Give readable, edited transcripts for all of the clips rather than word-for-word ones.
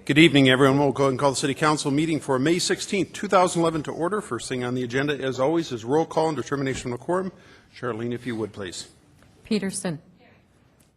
Good evening, everyone. We'll go ahead and call the City Council meeting for May 16th, 2011 to order. First thing on the agenda, as always, is roll call and determination of quorum. Charlene, if you would, please. Peterson. Here.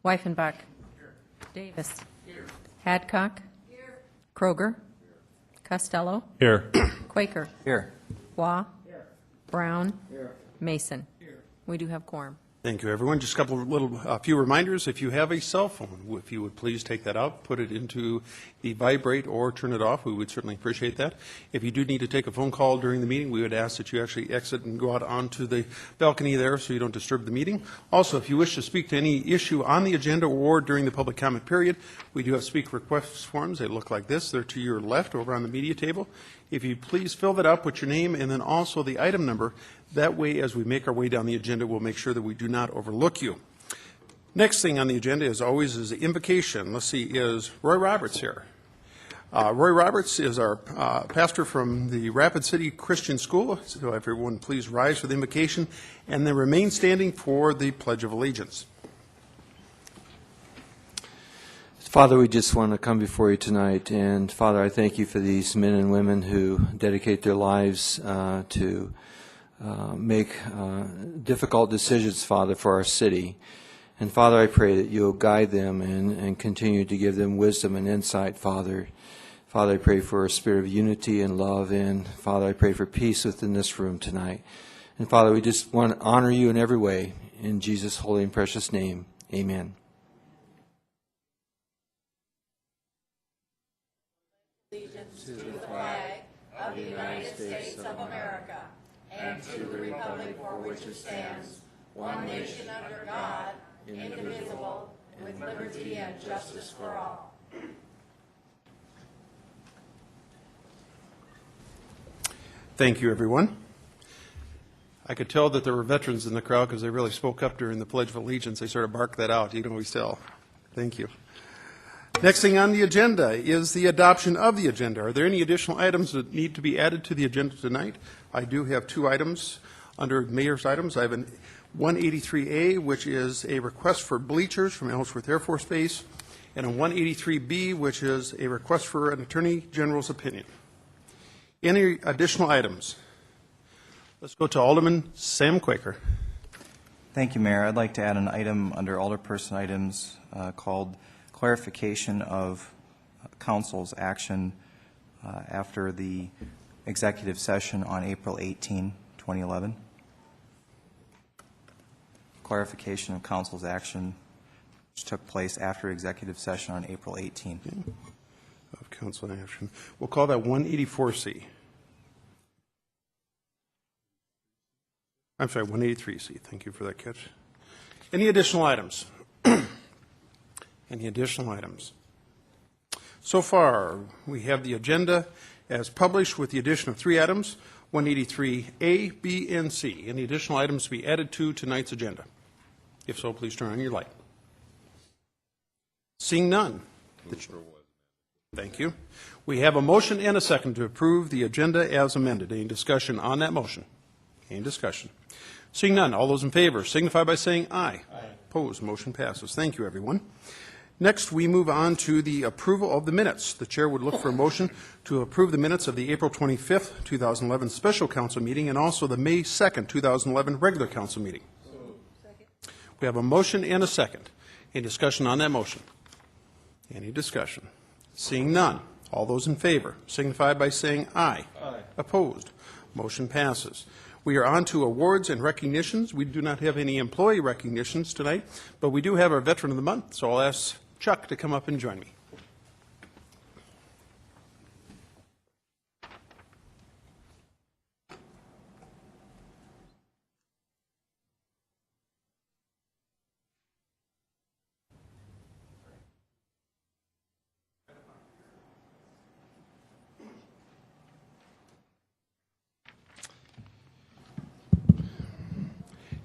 Weifenbach. Here. Davis. Here. Hadcock. Here. Kroger. Here. Costello. Here. Quaker. Here. Waugh. Here. Brown. Here. Mason. Here. We do have quorum. Thank you, everyone. Just a couple of few reminders. If you have a cell phone, if you would please take that out, put it into the vibrate or turn it off. We would certainly appreciate that. If you do need to take a phone call during the meeting, we would ask that you actually exit and go out onto the balcony there so you don't disturb the meeting. Also, if you wish to speak to any issue on the agenda or during the public comment period, we do have speak request forms. They look like this. They're to your left over on the media table. If you please fill that up with your name and then also the item number. That way, as we make our way down the agenda, we'll make sure that we do not overlook you. Next thing on the agenda, as always, is the invocation. Let's see, is Roy Roberts here? Roy Roberts is our pastor from the Rapid City Christian School. So everyone please rise for the invocation and then remain standing for the Pledge of Allegiance. Father, we just want to come before you tonight, and Father, I thank you for these men and women who dedicate their lives to make difficult decisions, Father, for our city. And Father, I pray that you'll guide them and continue to give them wisdom and insight, Father. Father, I pray for a spirit of unity and love, and Father, I pray for peace within this room tonight. And Father, we just want to honor you in every way. In Jesus' holy and precious name, amen. Allegiance to the flag of the United States of America and to the republic for which it stands, one nation under God, indivisible, with liberty and justice for all. Thank you, everyone. I could tell that there were veterans in the crowd because they really spoke up during the Pledge of Allegiance. They sort of barked that out. You can always tell. Thank you. Next thing on the agenda is the adoption of the agenda. Are there any additional items that need to be added to the agenda tonight? I do have two items under mayor's items. I have an 183A, which is a request for bleachers from Ellsworth Air Force Base, and a 183B, which is a request for an Attorney General's opinion. Any additional items? Let's go to Alderman Sam Quaker. Thank you, Mayor. I'd like to add an item under Alderperson items called clarification of council's action after the executive session on April 18, 2011. Clarification of council's action which took place after executive session on April 18. Okay. Of council action. We'll call that 184C. I'm sorry, 183C. Thank you for that catch. Any additional items? Any additional items? So far, we have the agenda as published with the addition of three items, 183A, B, and C. Any additional items to be added to tonight's agenda? If so, please turn on your light. Seeing none. Thank you. We have a motion and a second to approve the agenda as amended. Any discussion on that motion? Any discussion? Seeing none, all those in favor signify by saying aye. Aye. Opposed, motion passes. Thank you, everyone. Next, we move on to the approval of the minutes. The chair would look for a motion to approve the minutes of the April 25th, 2011 special council meeting and also the May 2nd, 2011 regular council meeting. We have a motion and a second. Any discussion on that motion? Any discussion? Seeing none, all those in favor signify by saying aye. Aye. Opposed, motion passes. We are on to awards and recognitions. We do not have any employee recognitions tonight, but we do have our Veteran of the Month, so I'll ask Chuck to come up and join me.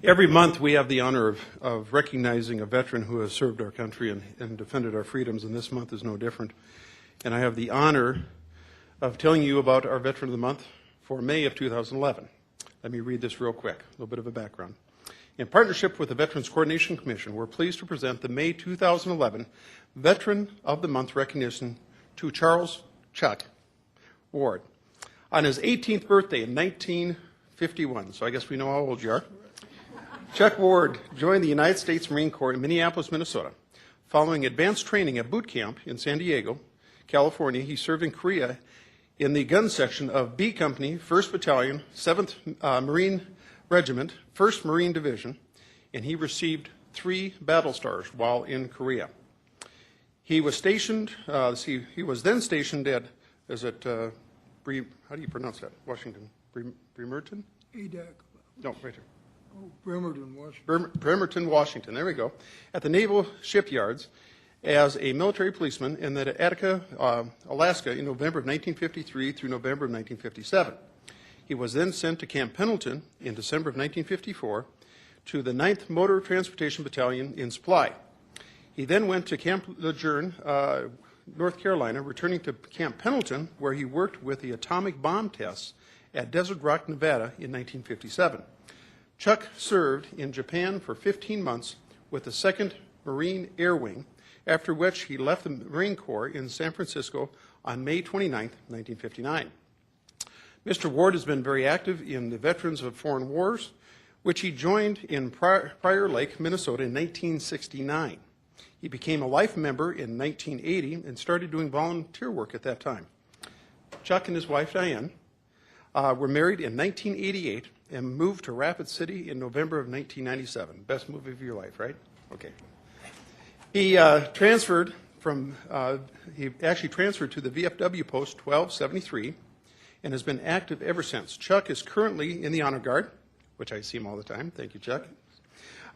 Every month we have the honor of recognizing a veteran who has served our country and defended our freedoms, and this month is no different. And I have the honor of telling you about our Veteran of the Month for May of 2011. Let me read this real quick, a little bit of a background. In partnership with the Veterans Coordination Commission, we're pleased to present the May 2011 Veteran of the Month recognition to Charles Chuck Ward. On his 18th birthday in 1951, so I guess we know how old you are, Chuck Ward joined the United States Marine Corps in Minneapolis, Minnesota. Following advanced training at boot camp in San Diego, California, he served in Korea in the gun section of B Company, 1st Battalion, 7th Marine Regiment, 1st Marine Division, and he received 3 battle stars while in Korea. He was stationed, he was then stationed at, how do you pronounce that? Washington, Bremerton? EDAC. No, right here. Oh, Bremerton, Washington. Bremerton, Washington, there we go, at the Naval Shipyards as a military policeman in the Attica, Alaska in November of 1953 through November of 1957. He was then sent to Camp Pendleton in December of 1954 to the 9th Motor Transportation Battalion in Supply. He then went to Camp Lejeune, North Carolina, returning to Camp Pendleton, where he worked with the atomic bomb tests at Desert Rock, Nevada in 1957. Chuck served in Japan for 15 months with the 2nd Marine Air Wing, after which he left the Marine Corps in San Francisco on May 29, 1959. Mr. Ward has been very active in the Veterans of Foreign Wars, which he joined in Prior Lake, Minnesota in 1969. He became a life member in 1980 and started doing volunteer work at that time. Chuck and his wife, Diane, were married in 1988 and moved to Rapid City in November of 1997. Best move of your life, right? Okay. He transferred to the VFW post 1273 and has been active ever since. Chuck is currently in the Honor Guard, which I see him all the time. Thank you, Chuck.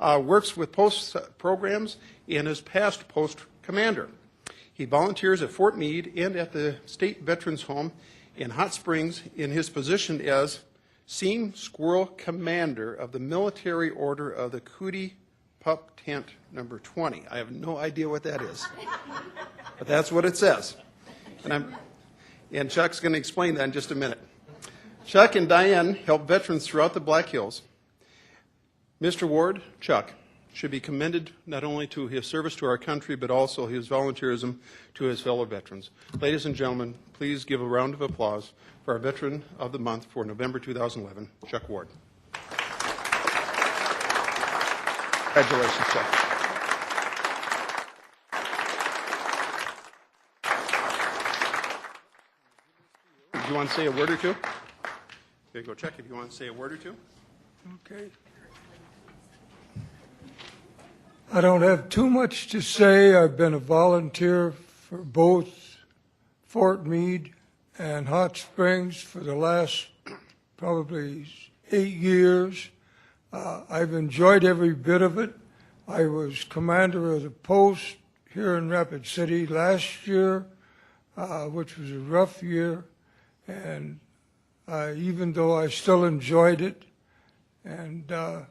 Works with post programs and is past post commander. He volunteers at Fort Meade and at the State Veterans Home in Hot Springs in his position as Seam Squirrel Commander of the Military Order of the Cootie Pup Tent number 20. I have no idea what that is, but that's what it says. And Chuck's going to explain that in just a minute. Chuck and Diane help veterans throughout the Black Hills. Mr. Ward, Chuck, should be commended not only to his service to our country, but also his volunteerism to his fellow veterans. Ladies and gentlemen, please give a round of applause for our Veteran of the Month for November 2011, Chuck Ward. Congratulations, Chuck. Do you want to say a word or two? There you go, Chuck, if you want to say a word or two. Okay. I don't have too much to say. I've been a volunteer for both Fort Meade and Hot Springs for the last probably 8 years. I've enjoyed every bit of it. I was commander of the post here in Rapid City last year, which was a rough year, and even though I still enjoyed it, and I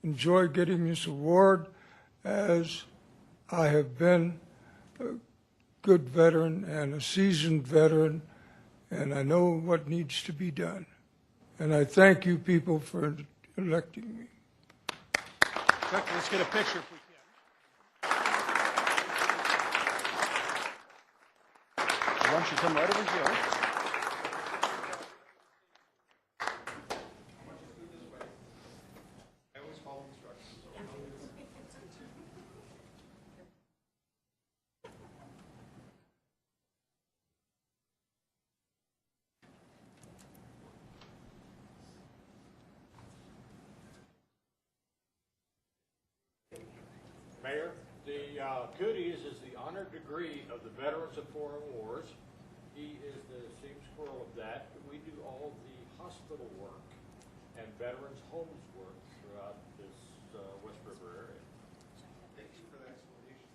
enjoy getting this award, as I have been a good veteran and a seasoned veteran, and I know what needs to be done. And I thank you people for electing me. Chuck, let's get a picture if we can. Why don't you come right over here? I always follow instructions. Mayor, the Cooties is the honored degree of the Veterans of Foreign Wars. He is the Seam Squirrel of that. We do all the hospital work and veterans' homes work throughout this West River area. Thank you for that explanation.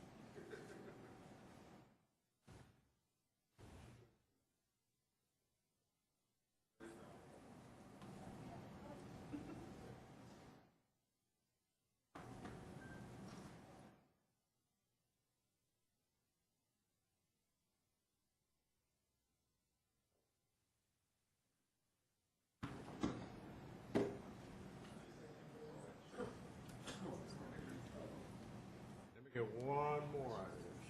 Let me get one more out of this.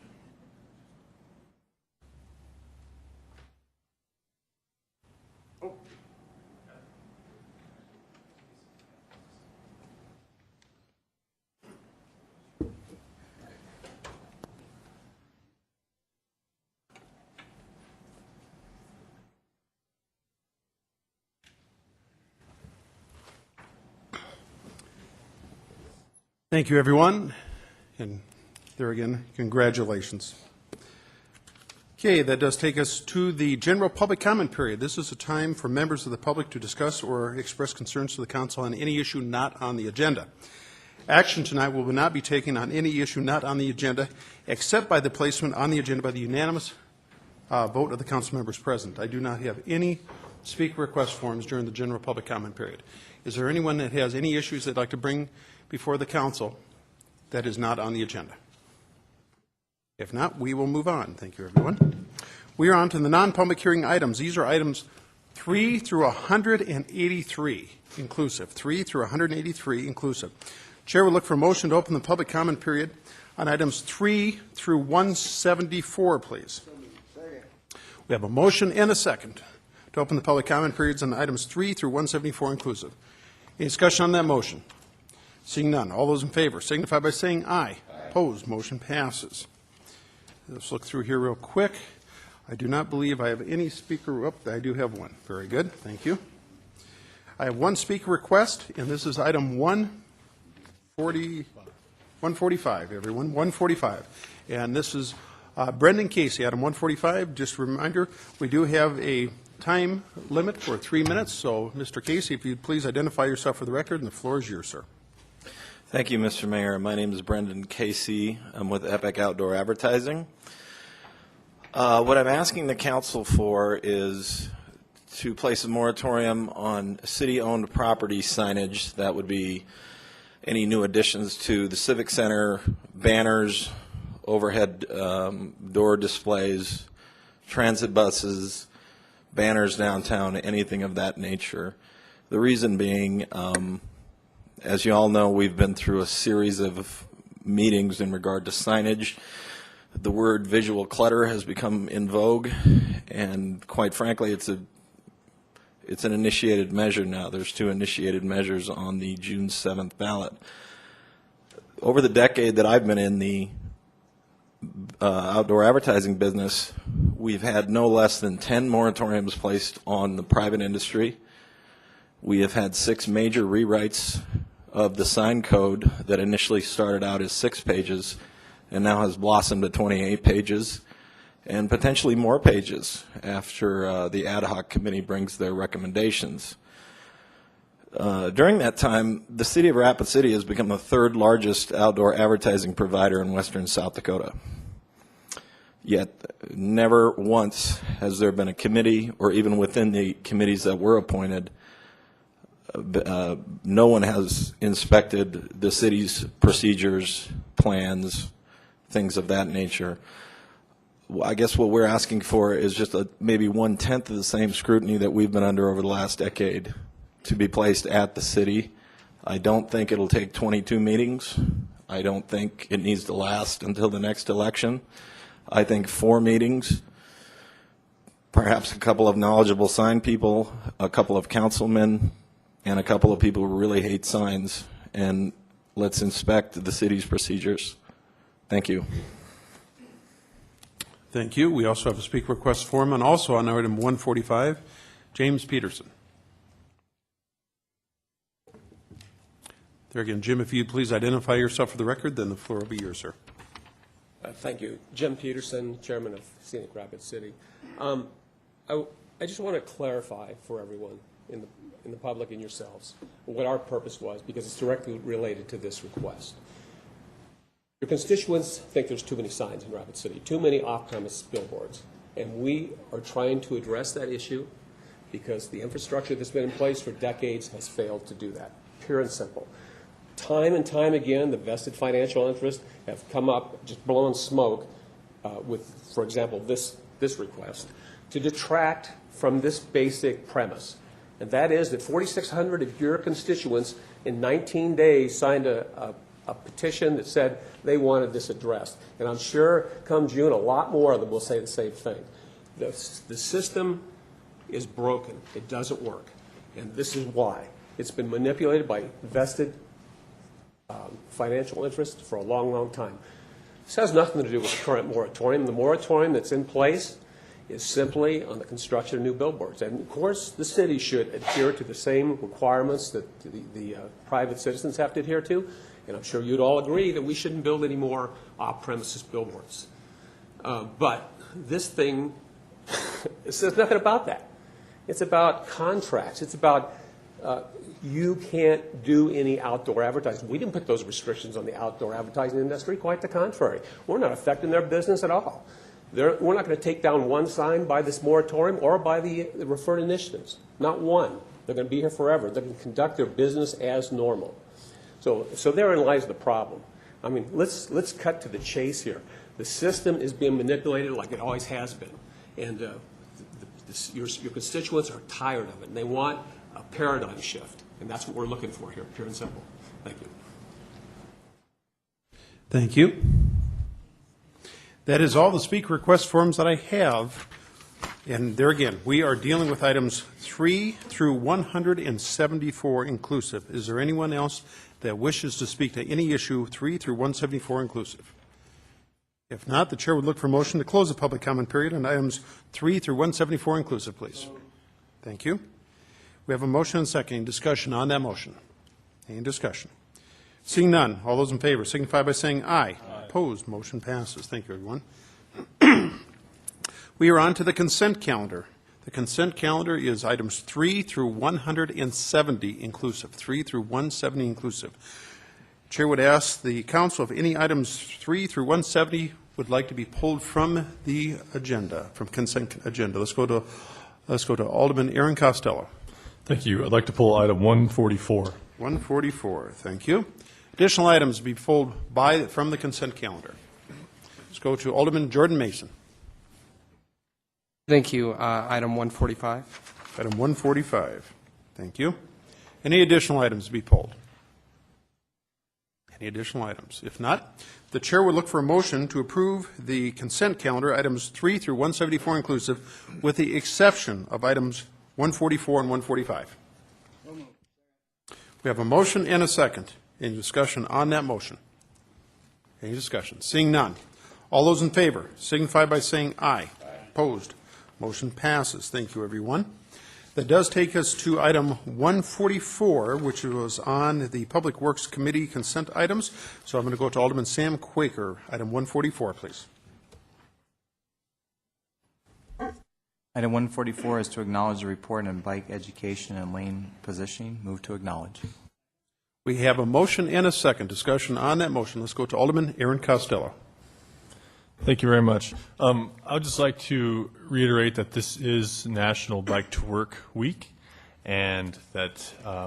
Thank you, everyone. And there again, congratulations. Okay, that does take us to the general public comment period. This is a time for members of the public to discuss or express concerns to the council on any issue not on the agenda. Action tonight will not be taken on any issue not on the agenda, except by the placement on the agenda by the unanimous vote of the council members present. I do not have any speaker request forms during the general public comment period. Is there anyone that has any issues they'd like to bring before the council that is not on the agenda? If not, we will move on. Thank you, everyone. We are on to the non-public hearing items. These are items 3 through 183 inclusive. 3 through 183 inclusive. Chair will look for a motion to open the public comment period on items 3 through 174, please. We have a motion and a second to open the public comment periods on items 3 through 174 inclusive. Any discussion on that motion? Seeing none. All those in favor signify by saying aye. Opposed, motion passes. Let's look through here real quick. I do not believe I have any speaker. Oh, I do have one. Very good. Thank you. I have one speaker request, and this is item 145, everyone, 145. And this is Brendan Casey, item 145. Just a reminder, we do have a time limit for 3 minutes. So, Mr. Casey, if you'd please identify yourself for the record, and the floor is yours, sir. Thank you, Mr. Mayor. My name is Brendan Casey. I'm with Epic Outdoor Advertising. What I'm asking the council for is to place a moratorium on city-owned property signage. That would be any new additions to the Civic Center, banners, overhead door displays, transit buses, banners downtown, anything of that nature. The reason being, as you all know, we've been through a series of meetings in regard to signage. The word visual clutter has become in vogue, and quite frankly, it's an initiated measure now. There's 2 initiated measures on the June 7th ballot. Over the decade that I've been in the outdoor advertising business, we've had no less than 10 moratoriums placed on the private industry. We have had 6 major rewrites of the sign code that initially started out as 6 pages and now has blossomed to 28 pages and potentially more pages after the ad hoc committee brings their recommendations. During that time, the city of Rapid City has become the 3rd largest outdoor advertising provider in western South Dakota. Yet, never once has there been a committee, or even within the committees that were appointed, no one has inspected the city's procedures, plans, things of that nature. I guess what we're asking for is just maybe 1/10 of the same scrutiny that we've been under over the last decade to be placed at the city. I don't think it'll take 22 meetings. I don't think it needs to last until the next election. I think 4 meetings, perhaps a couple of knowledgeable sign people, a couple of councilmen, and a couple of people who really hate signs, and let's inspect the city's procedures. Thank you. Thank you. We also have a speaker request form, and also on item 145, James Peterson. There again, Jim, if you'd please identify yourself for the record, then the floor will be yours, sir. Thank you. Jim Peterson, Chairman of Scenic Rapid City. I just want to clarify for everyone in the public and yourselves what our purpose was, because it's directly related to this request. Your constituents think there's too many signs in Rapid City, too many off-premise billboards, and we are trying to address that issue because the infrastructure that's been in place for decades has failed to do that, pure and simple. Time and time again, the vested financial interests have come up, just blowing smoke with, for example, this request, to detract from this basic premise. And that is that 4,600 of your constituents in 19 days signed a petition that said they wanted this addressed. And I'm sure come June, a lot more of them will say the same thing. The system is broken. It doesn't work. And this is why. It's been manipulated by vested financial interests for a long, long time. This has nothing to do with the current moratorium. The moratorium that's in place is simply on the construction of new billboards. And, of course, the city should adhere to the same requirements that the private citizens have to adhere to. And I'm sure you'd all agree that we shouldn't build any more off-premises billboards. But this thing, it says nothing about that. It's about contracts. It's about you can't do any outdoor advertising. We didn't put those restrictions on the outdoor advertising industry. Quite the contrary. We're not affecting their business at all. We're not going to take down one sign by this moratorium or by the referred initiatives. Not one. They're going to be here forever. They're going to conduct their business as normal. So therein lies the problem. I mean, let's cut to the chase here. The system is being manipulated like it always has been. And your constituents are tired of it, and they want a paradigm shift. And that's what we're looking for here, pure and simple. Thank you. Thank you. That is all the speaker request forms that I have. And there again, we are dealing with items 3 through 174 inclusive. Is there anyone else that wishes to speak to any issue 3 through 174 inclusive? If not, the chair would look for a motion to close the public comment period on items 3 through 174 inclusive, please. Thank you. We have a motion and second. Any discussion on that motion? Any discussion? Seeing none, all those in favor signify by saying aye. Opposed, motion passes. Thank you, everyone. We are on to the consent calendar. The consent calendar is items 3 through 170 inclusive. 3 through 170 inclusive. Chair would ask the council if any items 3 through 170 would like to be pulled from the agenda, from consent agenda. Let's go to Alderman Aaron Costello. Thank you. I'd like to pull item 144. 144. Thank you. Additional items to be pulled from the consent calendar. Let's go to Alderman Jordan Mason. Thank you. Item 145. Item 145. Thank you. Any additional items to be pulled? Any additional items? If not, the chair would look for a motion to approve the consent calendar, items 3 through 174 inclusive, with the exception of items 144 and 145. We have a motion and a second. Any discussion on that motion? Any discussion? Seeing none. All those in favor signify by saying aye. Opposed? Motion passes. Thank you, everyone. That does take us to item 144, which was on the Public Works Committee consent items. So I'm going to go to Alderman Sam Quaker. Item 144, please. Item 144 is to acknowledge the report on bike education and lane positioning. Move to acknowledge. We have a motion and a second. Discussion on that motion. Let's go to Alderman Aaron Costello. Thank you very much. I would just like to reiterate that this is National Bike to Work Week, and that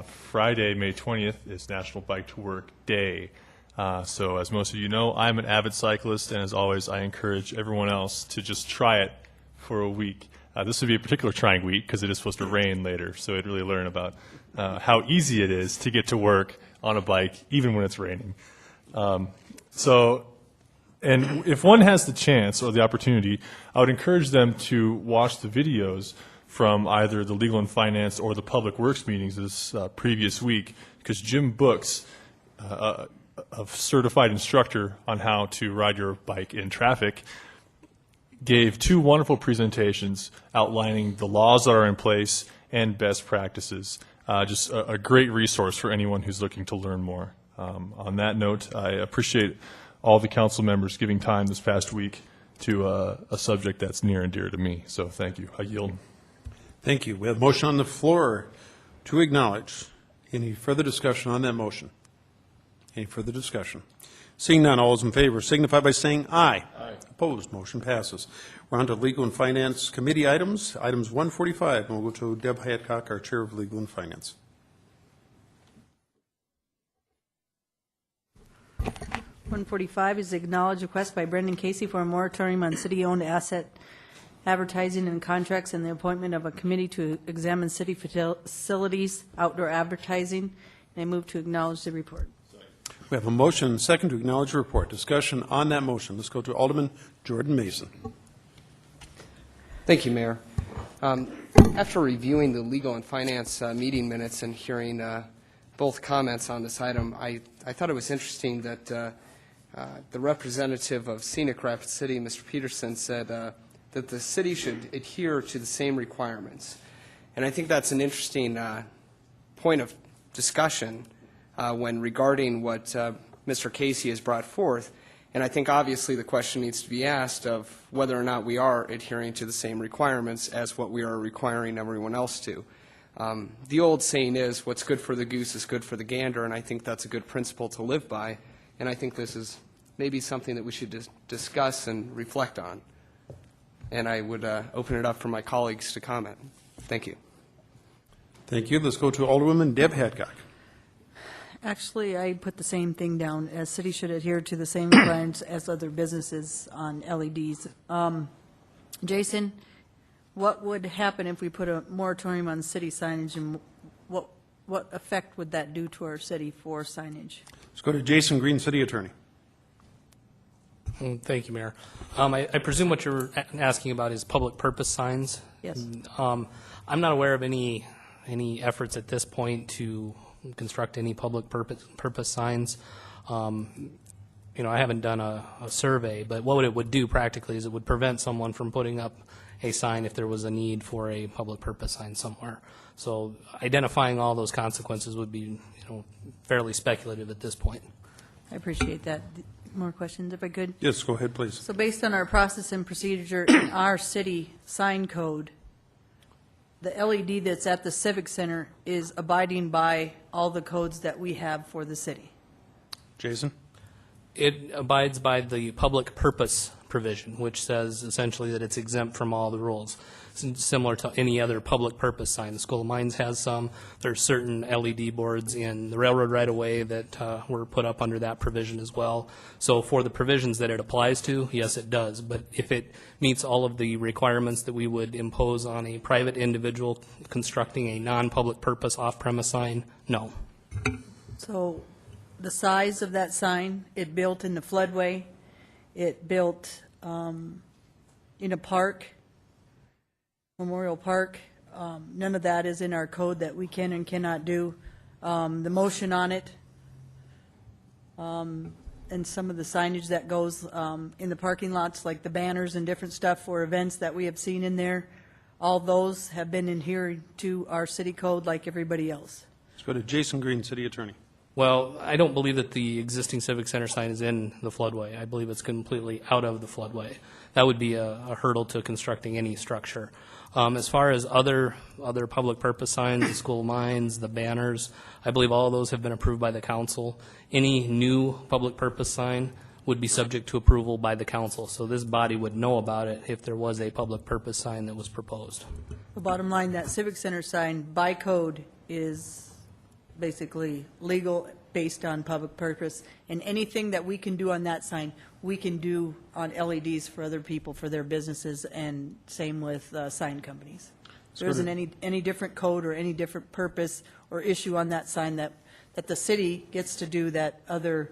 Friday, May 20th, is National Bike to Work Day. So as most of you know, I'm an avid cyclist, and as always, I encourage everyone else to just try it for a week. This would be a particular trying week because it is supposed to rain later, so I'd really learn about how easy it is to get to work on a bike, even when it's raining. And if one has the chance or the opportunity, I would encourage them to watch the videos from either the Legal and Finance or the Public Works meetings this previous week, because Jim Books, a certified instructor on how to ride your bike in traffic, gave 2 wonderful presentations outlining the laws that are in place and best practices. Just a great resource for anyone who's looking to learn more. On that note, I appreciate all the council members giving time this past week to a subject that's near and dear to me. So thank you. I yield. Thank you. We have a motion on the floor to acknowledge. Any further discussion on that motion? Any further discussion? Seeing none, all those in favor signify by saying aye. Aye. Opposed, motion passes. We're on to Legal and Finance Committee items. Items 145, and we'll go to Deb Hadcock, our Chair of Legal and Finance. 145 is acknowledged request by Brendan Casey for a moratorium on city-owned asset advertising and contracts and the appointment of a committee to examine city facilities, outdoor advertising. And I move to acknowledge the report. We have a motion and second to acknowledge the report. Discussion on that motion. Let's go to Alderman Jordan Mason. Thank you, Mayor. After reviewing the Legal and Finance meeting minutes and hearing both comments on this item, I thought it was interesting that the representative of Scenic Rapid City, Mr. Peterson, said that the city should adhere to the same requirements. And I think that's an interesting point of discussion when regarding what Mr. Casey has brought forth. And I think obviously the question needs to be asked of whether or not we are adhering to the same requirements as what we are requiring everyone else to. The old saying is, what's good for the goose is good for the gander, and I think that's a good principle to live by. And I think this is maybe something that we should discuss and reflect on. And I would open it up for my colleagues to comment. Thank you. Thank you. Let's go to Alderwoman Deb Hadcock. Actually, I put the same thing down, as cities should adhere to the same requirements as other businesses on LEDs. Jason, what would happen if we put a moratorium on city signage, and what effect would that do to our city for signage? Let's go to Jason Green, City Attorney. Thank you, Mayor. I presume what you're asking about is public purpose signs? Yes. I'm not aware of any efforts at this point to construct any public purpose signs. I haven't done a survey, but what it would do practically is it would prevent someone from putting up a sign if there was a need for a public purpose sign somewhere. So identifying all those consequences would be, fairly speculative at this point. I appreciate that. More questions, if I could? Yes, go ahead, please. So based on our process and procedure in our city sign code, the LED that's at the Civic Center is abiding by all the codes that we have for the city. Jason? It abides by the public purpose provision, which says essentially that it's exempt from all the rules. It's similar to any other public purpose sign. The School of Mines has some. There's certain LED boards in the railroad right-of-way that were put up under that provision as well. So for the provisions that it applies to, yes, it does. But if it meets all of the requirements that we would impose on a private individual constructing a non-public purpose off-premise sign, no. So the size of that sign, it built in the floodway, it built in a park, Memorial Park, none of that is in our code that we can and cannot do. The motion on it, and some of the signage that goes in the parking lots, like the banners and different stuff for events that we have seen in there, all those have been adhering to our city code like everybody else. Let's go to Jason Green, City Attorney. Well, I don't believe that the existing Civic Center sign is in the floodway. I believe it's completely out of the floodway. That would be a hurdle to constructing any structure. As far as other public purpose signs, the School of Mines, the banners, I believe all of those have been approved by the council. Any new public purpose sign would be subject to approval by the council. So this body would know about it if there was a public purpose sign that was proposed. The bottom line, that Civic Center sign by code is basically legal based on public purpose, and anything that we can do on that sign, we can do on LEDs for other people, for their businesses, and same with sign companies. There isn't any different code or any different purpose or issue on that sign that the city gets to do that other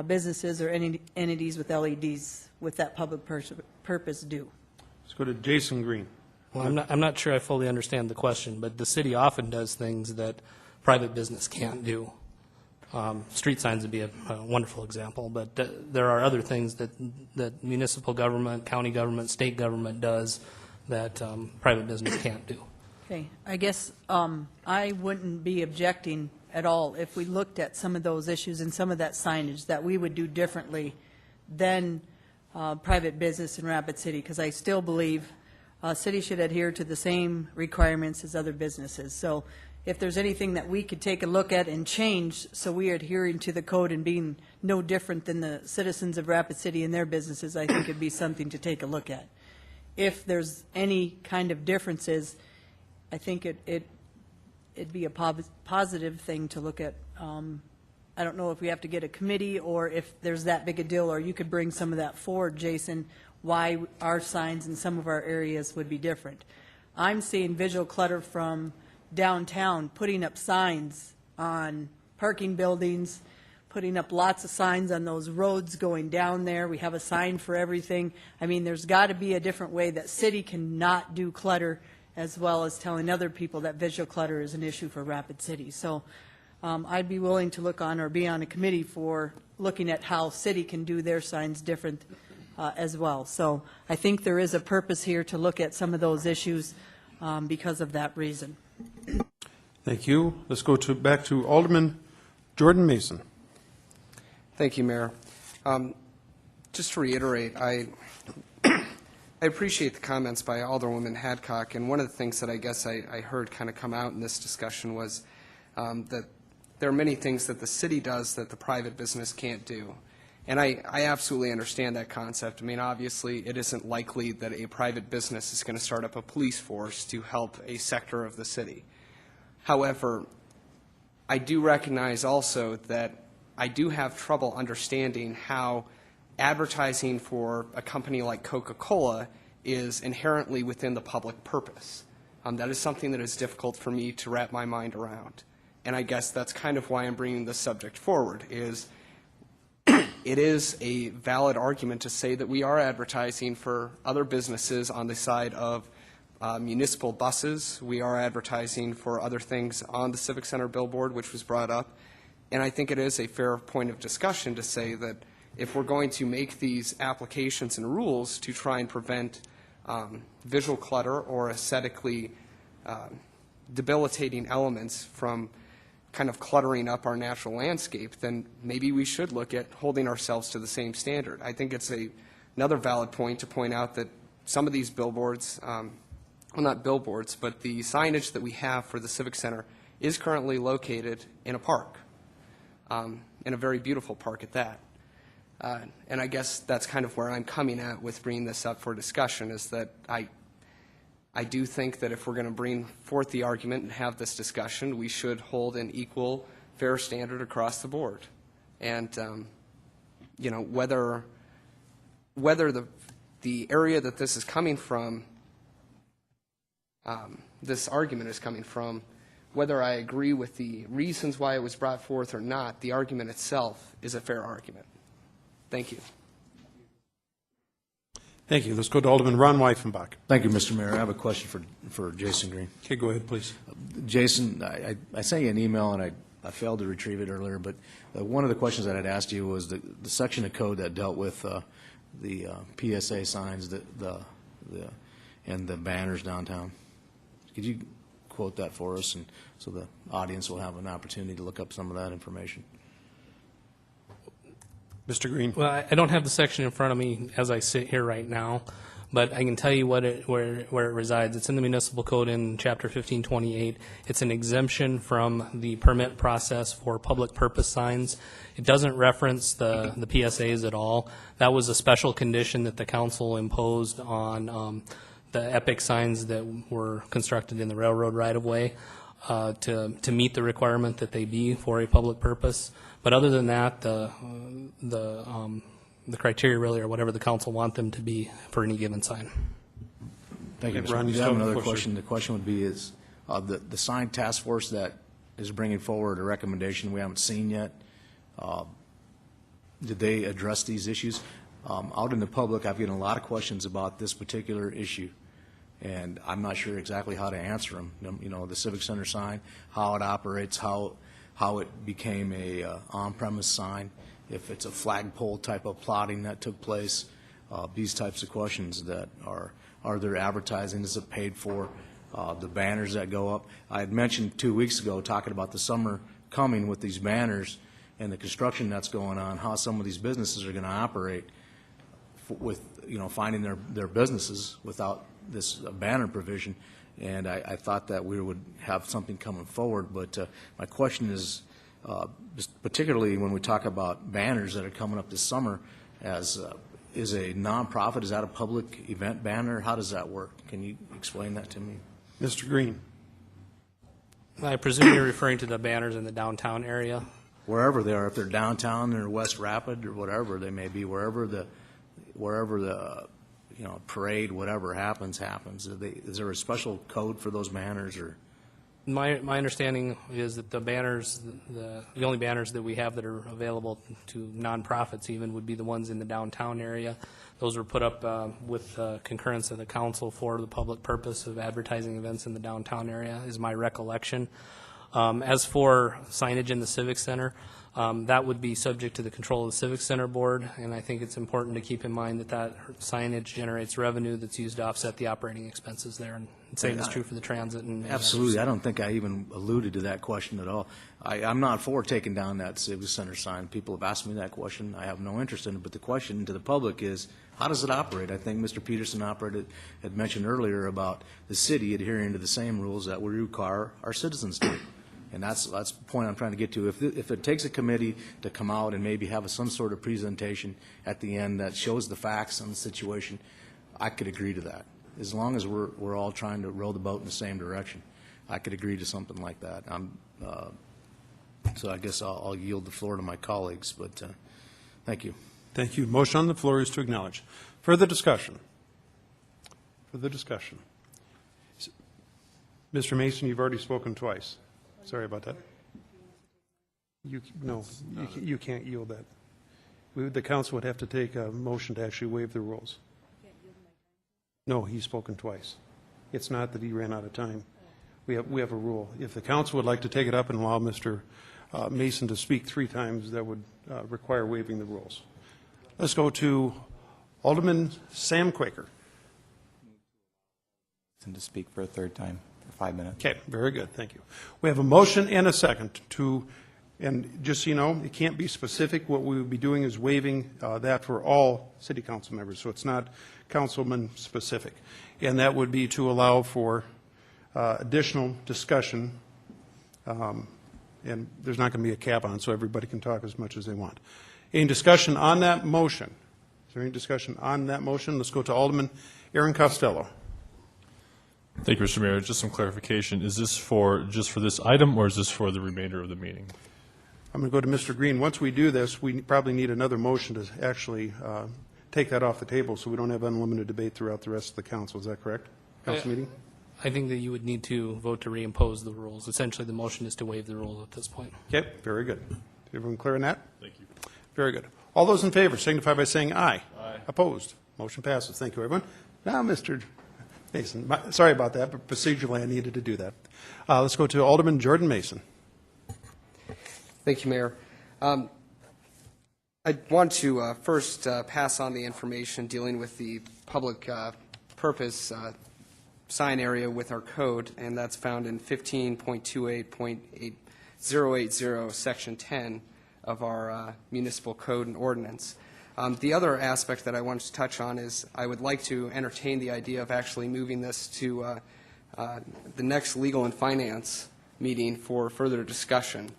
businesses or any entities with LEDs with that public purpose do. Let's go to Jason Green. Well, I'm not sure I fully understand the question, but the city often does things that private business can't do. Street signs would be a wonderful example, but there are other things that municipal government, county government, state government does that private business can't do. Okay, I guess I wouldn't be objecting at all if we looked at some of those issues and some of that signage that we would do differently than private business in Rapid City, because I still believe cities should adhere to the same requirements as other businesses. So if there's anything that we could take a look at and change so we are adhering to the code and being no different than the citizens of Rapid City and their businesses, I think it'd be something to take a look at. If there's any kind of differences, I think it'd be a positive thing to look at. I don't know if we have to get a committee or if there's that big a deal, or you could bring some of that forward, Jason, why our signs in some of our areas would be different. I'm seeing visual clutter from downtown, putting up signs on parking buildings, putting up lots of signs on those roads going down there. We have a sign for everything. I mean, there's got to be a different way that city cannot do clutter, as well as telling other people that visual clutter is an issue for Rapid City. So I'd be willing to look on or be on a committee for looking at how city can do their signs different as well. So I think there is a purpose here to look at some of those issues because of that reason. Thank you. Let's go back to Alderman Jordan Mason. Thank you, Mayor. Just to reiterate, I appreciate the comments by Alderwoman Hadcock, and one of the things that I guess I heard kind of come out in this discussion was that there are many things that the city does that the private business can't do. And I absolutely understand that concept. I mean, obviously, it isn't likely that a private business is going to start up a police force to help a sector of the city. However, I do recognize also that I do have trouble understanding how advertising for a company like Coca-Cola is inherently within the public purpose. That is something that is difficult for me to wrap my mind around. And I guess that's kind of why I'm bringing this subject forward, is it is a valid argument to say that we are advertising for other businesses on the side of municipal buses. We are advertising for other things on the Civic Center billboard, which was brought up. And I think it is a fair point of discussion to say that if we're going to make these applications and rules to try and prevent visual clutter or aesthetically debilitating elements from kind of cluttering up our natural landscape, then maybe we should look at holding ourselves to the same standard. I think it's another valid point to point out that some of these billboards, well, not billboards, but the signage that we have for the Civic Center is currently located in a park, in a very beautiful park at that. And I guess that's kind of where I'm coming at with bringing this up for discussion, is that I do think that if we're going to bring forth the argument and have this discussion, we should hold an equal, fair standard across the board. And, you know, whether the area that this is coming from, this argument is coming from, whether I agree with the reasons why it was brought forth or not, the argument itself is a fair argument. Thank you. Thank you. Let's go to Alderman Ron Weifenbach. Thank you, Mr. Mayor. I have a question for Jason Green. Okay, go ahead, please. Jason, I sent you an email, and I failed to retrieve it earlier, but one of the questions that I'd asked you was the section of code that dealt with the PSA signs and the banners downtown. Could you quote that for us, and so the audience will have an opportunity to look up some of that information? Mr. Green. Well, I don't have the section in front of me as I sit here right now, but I can tell you where it resides. It's in the municipal code in Chapter 1528. It's an exemption from the permit process for public purpose signs. It doesn't reference the PSAs at all. That was a special condition that the council imposed on the EPIC signs that were constructed in the railroad right-of-way to meet the requirement that they be for a public purpose. But other than that, the criteria really are whatever the council want them to be for any given sign. Thank you, Mr. Ron, Mayor. you I have still have a another question? question. The question would be is the sign task force that is bringing forward a recommendation we haven't seen yet, did they address these issues? Out in the public, I've gotten a lot of questions about this particular issue, and I'm not sure exactly how to answer them. You know, the Civic Center sign, how it operates, how it became a on-premise sign, if it's a flagpole type of plotting that took place, these types of questions that are there advertising, is it paid for, the banners that go up. I had mentioned 2 weeks ago, talking about the summer coming with these banners and the construction that's going on, how some of these businesses are going to operate with, you know, finding their businesses without this banner provision. And I thought that we would have something coming forward. But my question is, particularly when we talk about banners that are coming up this summer, is a nonprofit, is that a public event banner? How does that work? Can you explain that to me? Mr. Green. I presume you're referring to the banners in the downtown area? Wherever they are, if they're downtown or West Rapid or whatever they may be, wherever the you know, parade, whatever happens. Is there a special code for those banners, or? My understanding is that the banners, the only banners that we have that are available to nonprofits even would be the ones in the downtown area. Those were put up with concurrence of the council for the public purpose of advertising events in the downtown area, is my recollection. As for signage in the Civic Center, That would be subject to the control of the Civic Center Board, and I think it's important to keep in mind that that signage generates revenue that's used to offset the operating expenses there, and same is true for the transit and Absolutely. I don't think I even alluded to that question at all. I'm not for taking down that Civic Center sign. People have asked me that question. I have no interest in it. But the question to the public is, how does it operate? I think Mr. Peterson had mentioned earlier about the city adhering to the same rules that we require our citizens to. And that's the point I'm trying to get to. If it takes a committee to come out and maybe have some sort of presentation at the end that shows the facts on the situation, I could agree to that. As long as we're all trying to row the boat in the same direction, I could agree to something like that. So I guess I'll yield the floor to my colleagues, but thank you. Thank you. Motion on the floor is to acknowledge. Further discussion? Further discussion? Mr. Mason, you've already spoken twice. Sorry about that. You can't yield that. The council would have to take a motion to actually waive the rules. No, he's spoken twice. It's not that he ran out of time. We have a rule. If the council would like to take it up and allow Mr. Mason to speak 3 times, that would require waiving the rules. Let's go to Alderman Sam Quaker. And to speak for a third time for 5 minutes. Okay, very good, thank you. We have a motion and a second to, and just so you know, it can't be specific. What we would be doing is waiving that for all city council members, so it's not councilman specific. And that would be to allow for additional discussion, and there's not going to be a cap on it, so everybody can talk as much as they want. Any discussion on that motion? Is there any discussion on that motion? Let's go to Alderman Aaron Costello. Thank you, Mr. Mayor. Just some clarification. Is this just for this item, or is this for the remainder of the meeting? I'm going to go to Mr. Green. Once we do this, we probably need another motion to actually take that off the table so we don't have unlimited debate throughout the rest of the council. Is that correct? Council meeting? I think that you would need to vote to reimpose the rules. Essentially, the motion is to waive the rules at this point. Okay, very good. Everyone clear on that? Thank you. Very good. All those in favor signify by saying aye. Aye. Opposed? Motion passes. Thank you, everyone. Now, Mr. Mason, sorry about that, but procedurally I needed to do that. Let's go to Alderman Jordan Mason. Thank you, Mayor. I want to first pass on the information dealing with the public purpose sign area with our code, and that's found in 15.28.8080, Section 10 of our municipal code and ordinance. The other aspect that I wanted to touch on is I would like to entertain the idea of actually moving this to the next Legal and Finance meeting for further discussion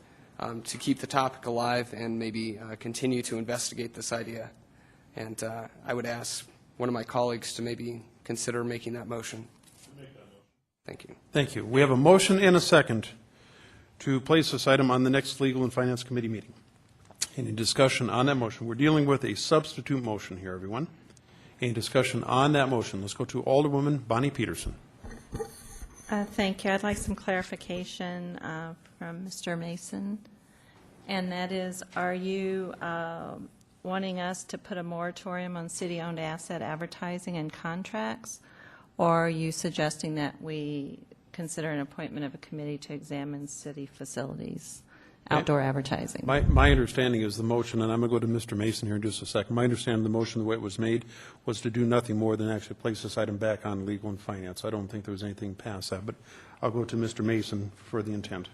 to keep the topic alive and maybe continue to investigate this idea. And I would ask one of my colleagues to maybe consider making that motion. Thank you. Thank you. We have a motion and a second to place this item on the next Legal and Finance Committee meeting. Any discussion on that motion? We're dealing with a substitute motion here, everyone. Any discussion on that motion? Let's go to Alderwoman Bonnie Peterson. Thank you. I'd like some clarification from Mr. Mason. And that is, are you wanting us to put a moratorium on city-owned asset advertising and contracts? Or are you suggesting that we consider an appointment of a committee to examine city facilities? Outdoor advertising. My understanding is the motion, and I'm going to go to Mr. Mason here in just a second. My understanding of the motion, the way it was made, was to do nothing more than actually place this item back on Legal and Finance. I don't think there was anything past that, but I'll go to Mr. Mason for the intent.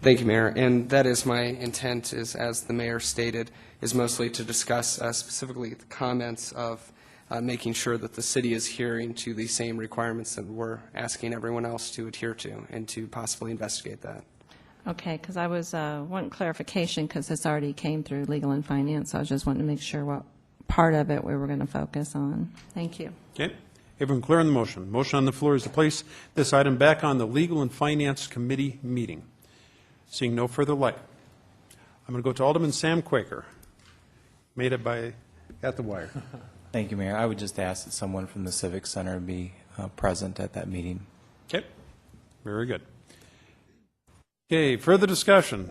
Thank you, Mayor. And that is my intent, is, as the Mayor stated, is mostly to discuss specifically the comments of making sure that the city is adhering to the same requirements that we're asking everyone else to adhere to, and to possibly investigate that. Okay, because I was wanting clarification because this already came through Legal and Finance. So I was just wanting to make sure what part of it we were going to focus on. Thank you. Okay. Everyone clear on the motion? Motion on the floor is to place this item back on the Legal and Finance Committee meeting. Seeing no further light, I'm going to go to Alderman Sam Quaker. Made it by at the wire. Thank you, Mayor. I would just ask that someone from the Civic Center be present at that meeting. Okay. Very good. Okay, further discussion.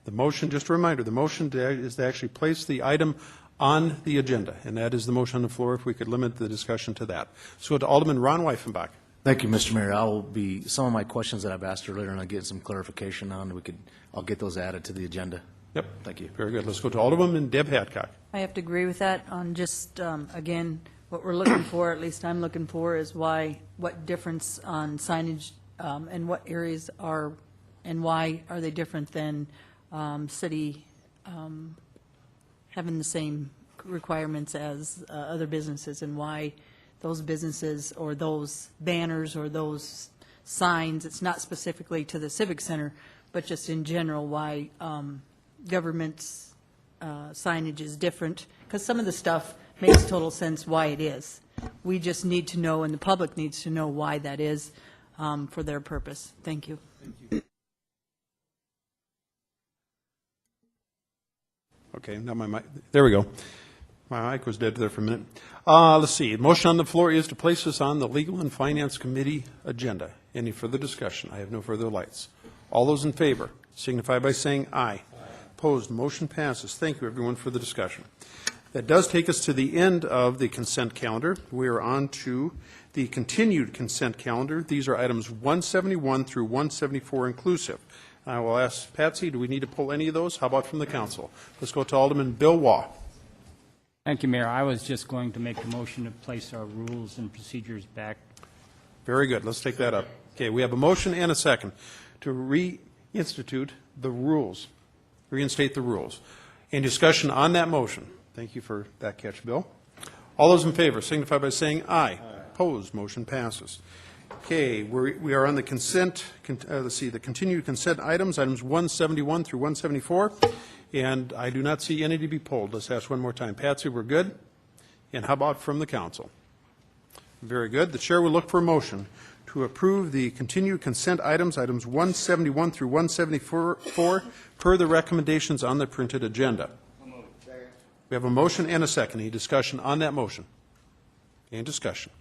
The motion, just a reminder, the motion is to actually place the item on the agenda, and that is the motion on the floor, if we could limit the discussion to that. So to Alderman Ron Weifenbach. Thank you, Mr. Mayor. Some of my questions that I've asked earlier, and I'll get some clarification on, I'll get those added to the agenda. Yep. Thank you. Very good. Let's go to Alderwoman Deb Hadcock. I have to agree with that on just, again, what we're looking for, at least I'm looking for, is what difference on signage and what areas are, and why are they different than city having the same requirements as other businesses, and why those businesses or those banners or those signs, it's not specifically to the Civic Center, but just in general, why government's signage is different, because some of the stuff makes total sense why it is. We just need to know, and the public needs to know why that is for their purpose. Thank you. Okay, now my mic, there we go. My mic was dead there for a minute. Let's see, the motion on the floor is to place this on the Legal and Finance Committee agenda. Any further discussion? I have no further lights. All those in favor signify by saying aye. Opposed, motion passes. Thank you, everyone, for the discussion. That does take us to the end of the consent calendar. We are on to the continued consent calendar. These are items 171 through 174 inclusive. I will ask Patsy, do we need to pull any of those? How about from the council? Let's go to Alderman Bill Waugh. Thank you, Mayor. I was just going to make a motion to place our rules and procedures back. Very good. Let's take that up. Okay, we have a motion and a second to reinstitute the rules, reinstate the rules. Any discussion on that motion? Thank you for that catch, Bill. All those in favor signify by saying aye. Opposed, motion passes. Okay, we are on the consent, let's see, the continued consent items, items 171 through 174, and I do not see any to be pulled. Let's ask one more time. Patsy, we're good? And how about from the council? Very good. The chair will look for a motion to approve the continued consent items, items 171 through 174, per the recommendations on the printed agenda. We have a motion and a second. Any discussion on that motion? Any discussion?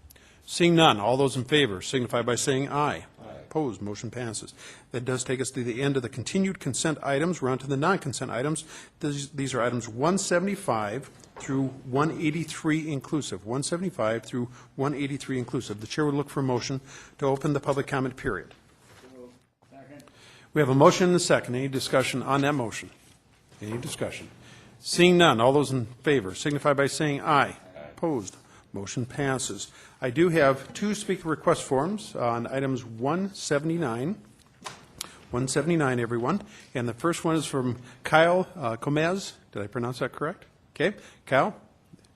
Seeing none, all those in favor signify by saying aye. Opposed, motion passes. That does take us to the end of the continued consent items. We're on to the non-consent items. These are items 175 through 183 inclusive. 175 through 183 inclusive. The chair would look for a motion to open the public comment period. We have a motion and a second. Any discussion on that motion? Any discussion? Seeing none, all those in favor signify by saying aye. Opposed, motion passes. I do have two speaker request forms on items 179. 179, everyone. And the first one is from Kyle Comez. Did I pronounce that correct? Okay. Kyle, why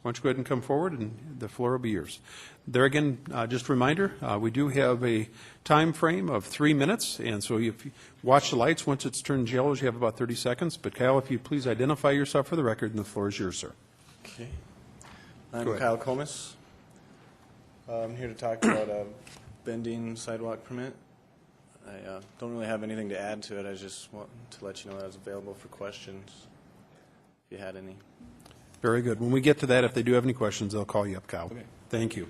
don't you go ahead and come forward, and the floor will be yours. There again, just a reminder, we do have a time frame of 3 minutes, and so if you watch the lights, once it's turned yellow, you have about 30 seconds. But Kyle, if you please identify yourself for the record, and the floor is yours, sir. Okay. I'm Kyle Comas. I'm here to talk about a bending sidewalk permit. I don't really have anything to add to it. I just want to let you know that I was available for questions, if you had any. Very good. When we get to that, if they do have any questions, they'll call you up, Kyle. Okay. Thank you.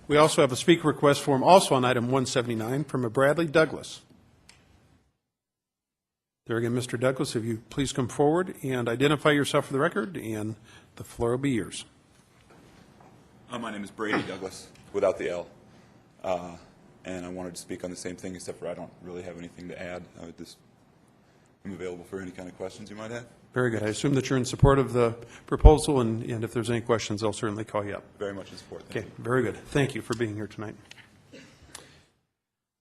We also have a speaker request form also on item 179 from a Bradley Douglas. There again, Mr. Douglas, if you please come forward and identify yourself for the record, and the floor will be yours. My name is Brady Douglas, without the L. And I wanted to speak on the same thing, except for I don't really have anything to add. I'm available for any kind of questions you might have. Very good. I assume that you're in support of the proposal, and if there's any questions, I'll certainly call you up. Very much in support. Thank you. Very good. Thank you for being here tonight.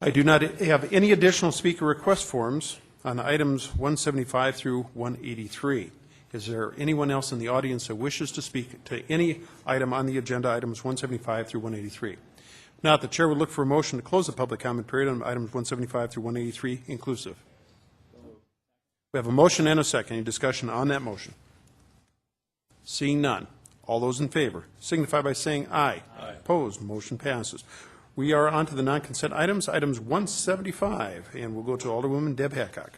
I do not have any additional speaker request forms on items 175 through 183. Is there anyone else in the audience that wishes to speak to any item on the agenda, items 175 through 183? Now, the chair would look for a motion to close the public comment period on items 175 through 183 inclusive. We have a motion and a second. Any discussion on that motion? Seeing none. All those in favor signify by saying aye. Aye. Opposed, motion passes. We are on to the non-consent items, items 175, and we'll go to Alderwoman Deb Hadcock.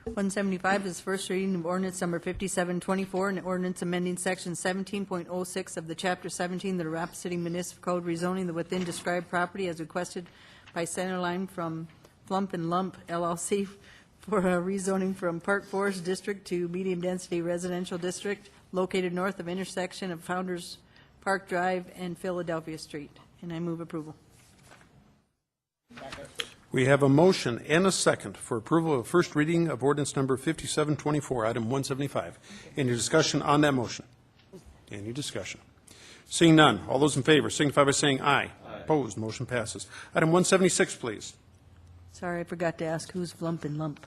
175 is first reading of ordinance number 5724, and ordinance amending section 17.06 of the chapter 17 of the Rapid City Municipal Code, rezoning the within described property as requested by Centerline from Flump and Lump LLC for a rezoning from Park Forest District to Medium Density Residential District located north of intersection of Founders Park Drive and Philadelphia Street. And I move approval. We have a motion and a second for approval of first reading of ordinance number 5724, item 175. Any discussion on that motion? Any discussion? Seeing none, all those in favor signify by saying aye. Opposed, motion passes. Item 176, please. Sorry, I forgot to ask who's Flump and Lump.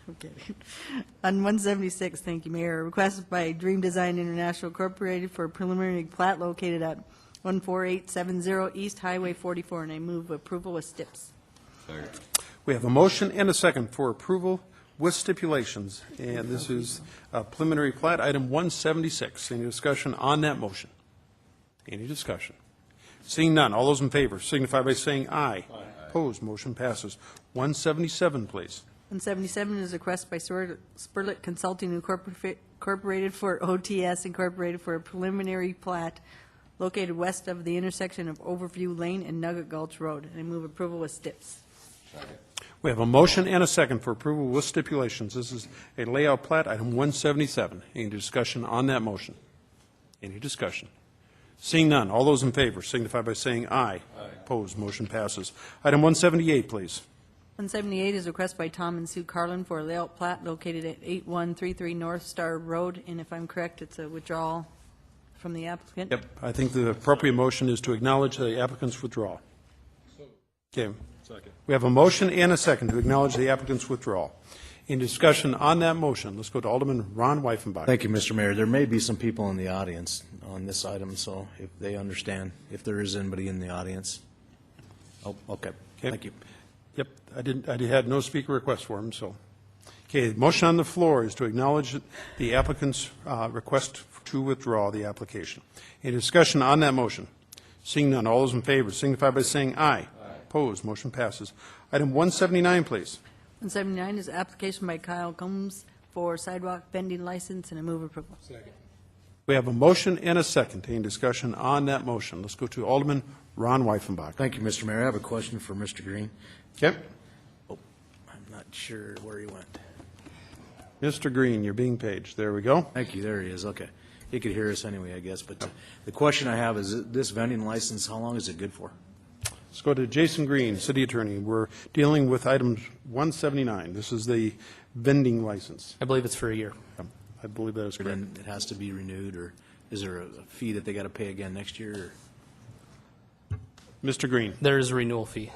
Okay. On 176, thank you, Mayor. Requested by Dream Design International Incorporated for a preliminary plat located at 14870 East Highway 44, and I move approval with STIPs. We have a motion and a second for approval with stipulations, and this is a preliminary plat, item 176. Any discussion on that motion? Any discussion? Seeing none, all those in favor signify by saying aye. Opposed, motion passes. 177, please. 177 is a request by Spurlet Consulting Incorporated for OTS Incorporated for a preliminary plat located west of the intersection of Overview Lane and Nugget Gulch Road, and I move approval with STIPs. We have a motion and a second for approval with stipulations. This is a layout plat, item 177. Any discussion on that motion? Any discussion? Seeing none, all those in favor signify by saying aye. Opposed, motion passes. Item 178, please. 178 is a request by Tom and Sue Carlin for a layout plat located at 8133 North Star Road, and if I'm correct, it's a withdrawal from the applicant. Yep, I think the appropriate motion is to acknowledge the applicant's withdrawal. Okay. Second. We have a motion and a second to acknowledge the applicant's withdrawal. In discussion on that motion, let's go to Alderman Ron Weifenbach. Thank you, Mr. Mayor. There may be some people in the audience on this item, so if they understand, if there is anybody in the audience. Oh, okay. Thank you. Yep, I had no speaker request for him, so. Okay, the motion on the floor is to acknowledge the applicant's request to withdraw the application. Any discussion on that motion? Seeing none, all those in favor signify by saying aye. Opposed, motion passes. Item 179, please. 179 is an application by Kyle Combs for sidewalk vending license, and I move approval. We have a motion and a second. Any discussion on that motion? Let's go to Alderman Ron Weifenbach. Thank you, Mr. Mayor. I have a question for Mr. Green. Okay. Oh, I'm not sure where he went. Mr. Green, you're being paged. There we go. Thank you. There he is. Okay. He could hear us anyway, I guess. But the question I have is this vending license, how long is it good for? Let's go to Jason Green, City Attorney. We're dealing with items 179. This is the vending license. I believe it's for a year. I believe that is correct. Then it has to be renewed, or is there a fee that they got to pay again next year? Or Mr. Green. There is a renewal fee.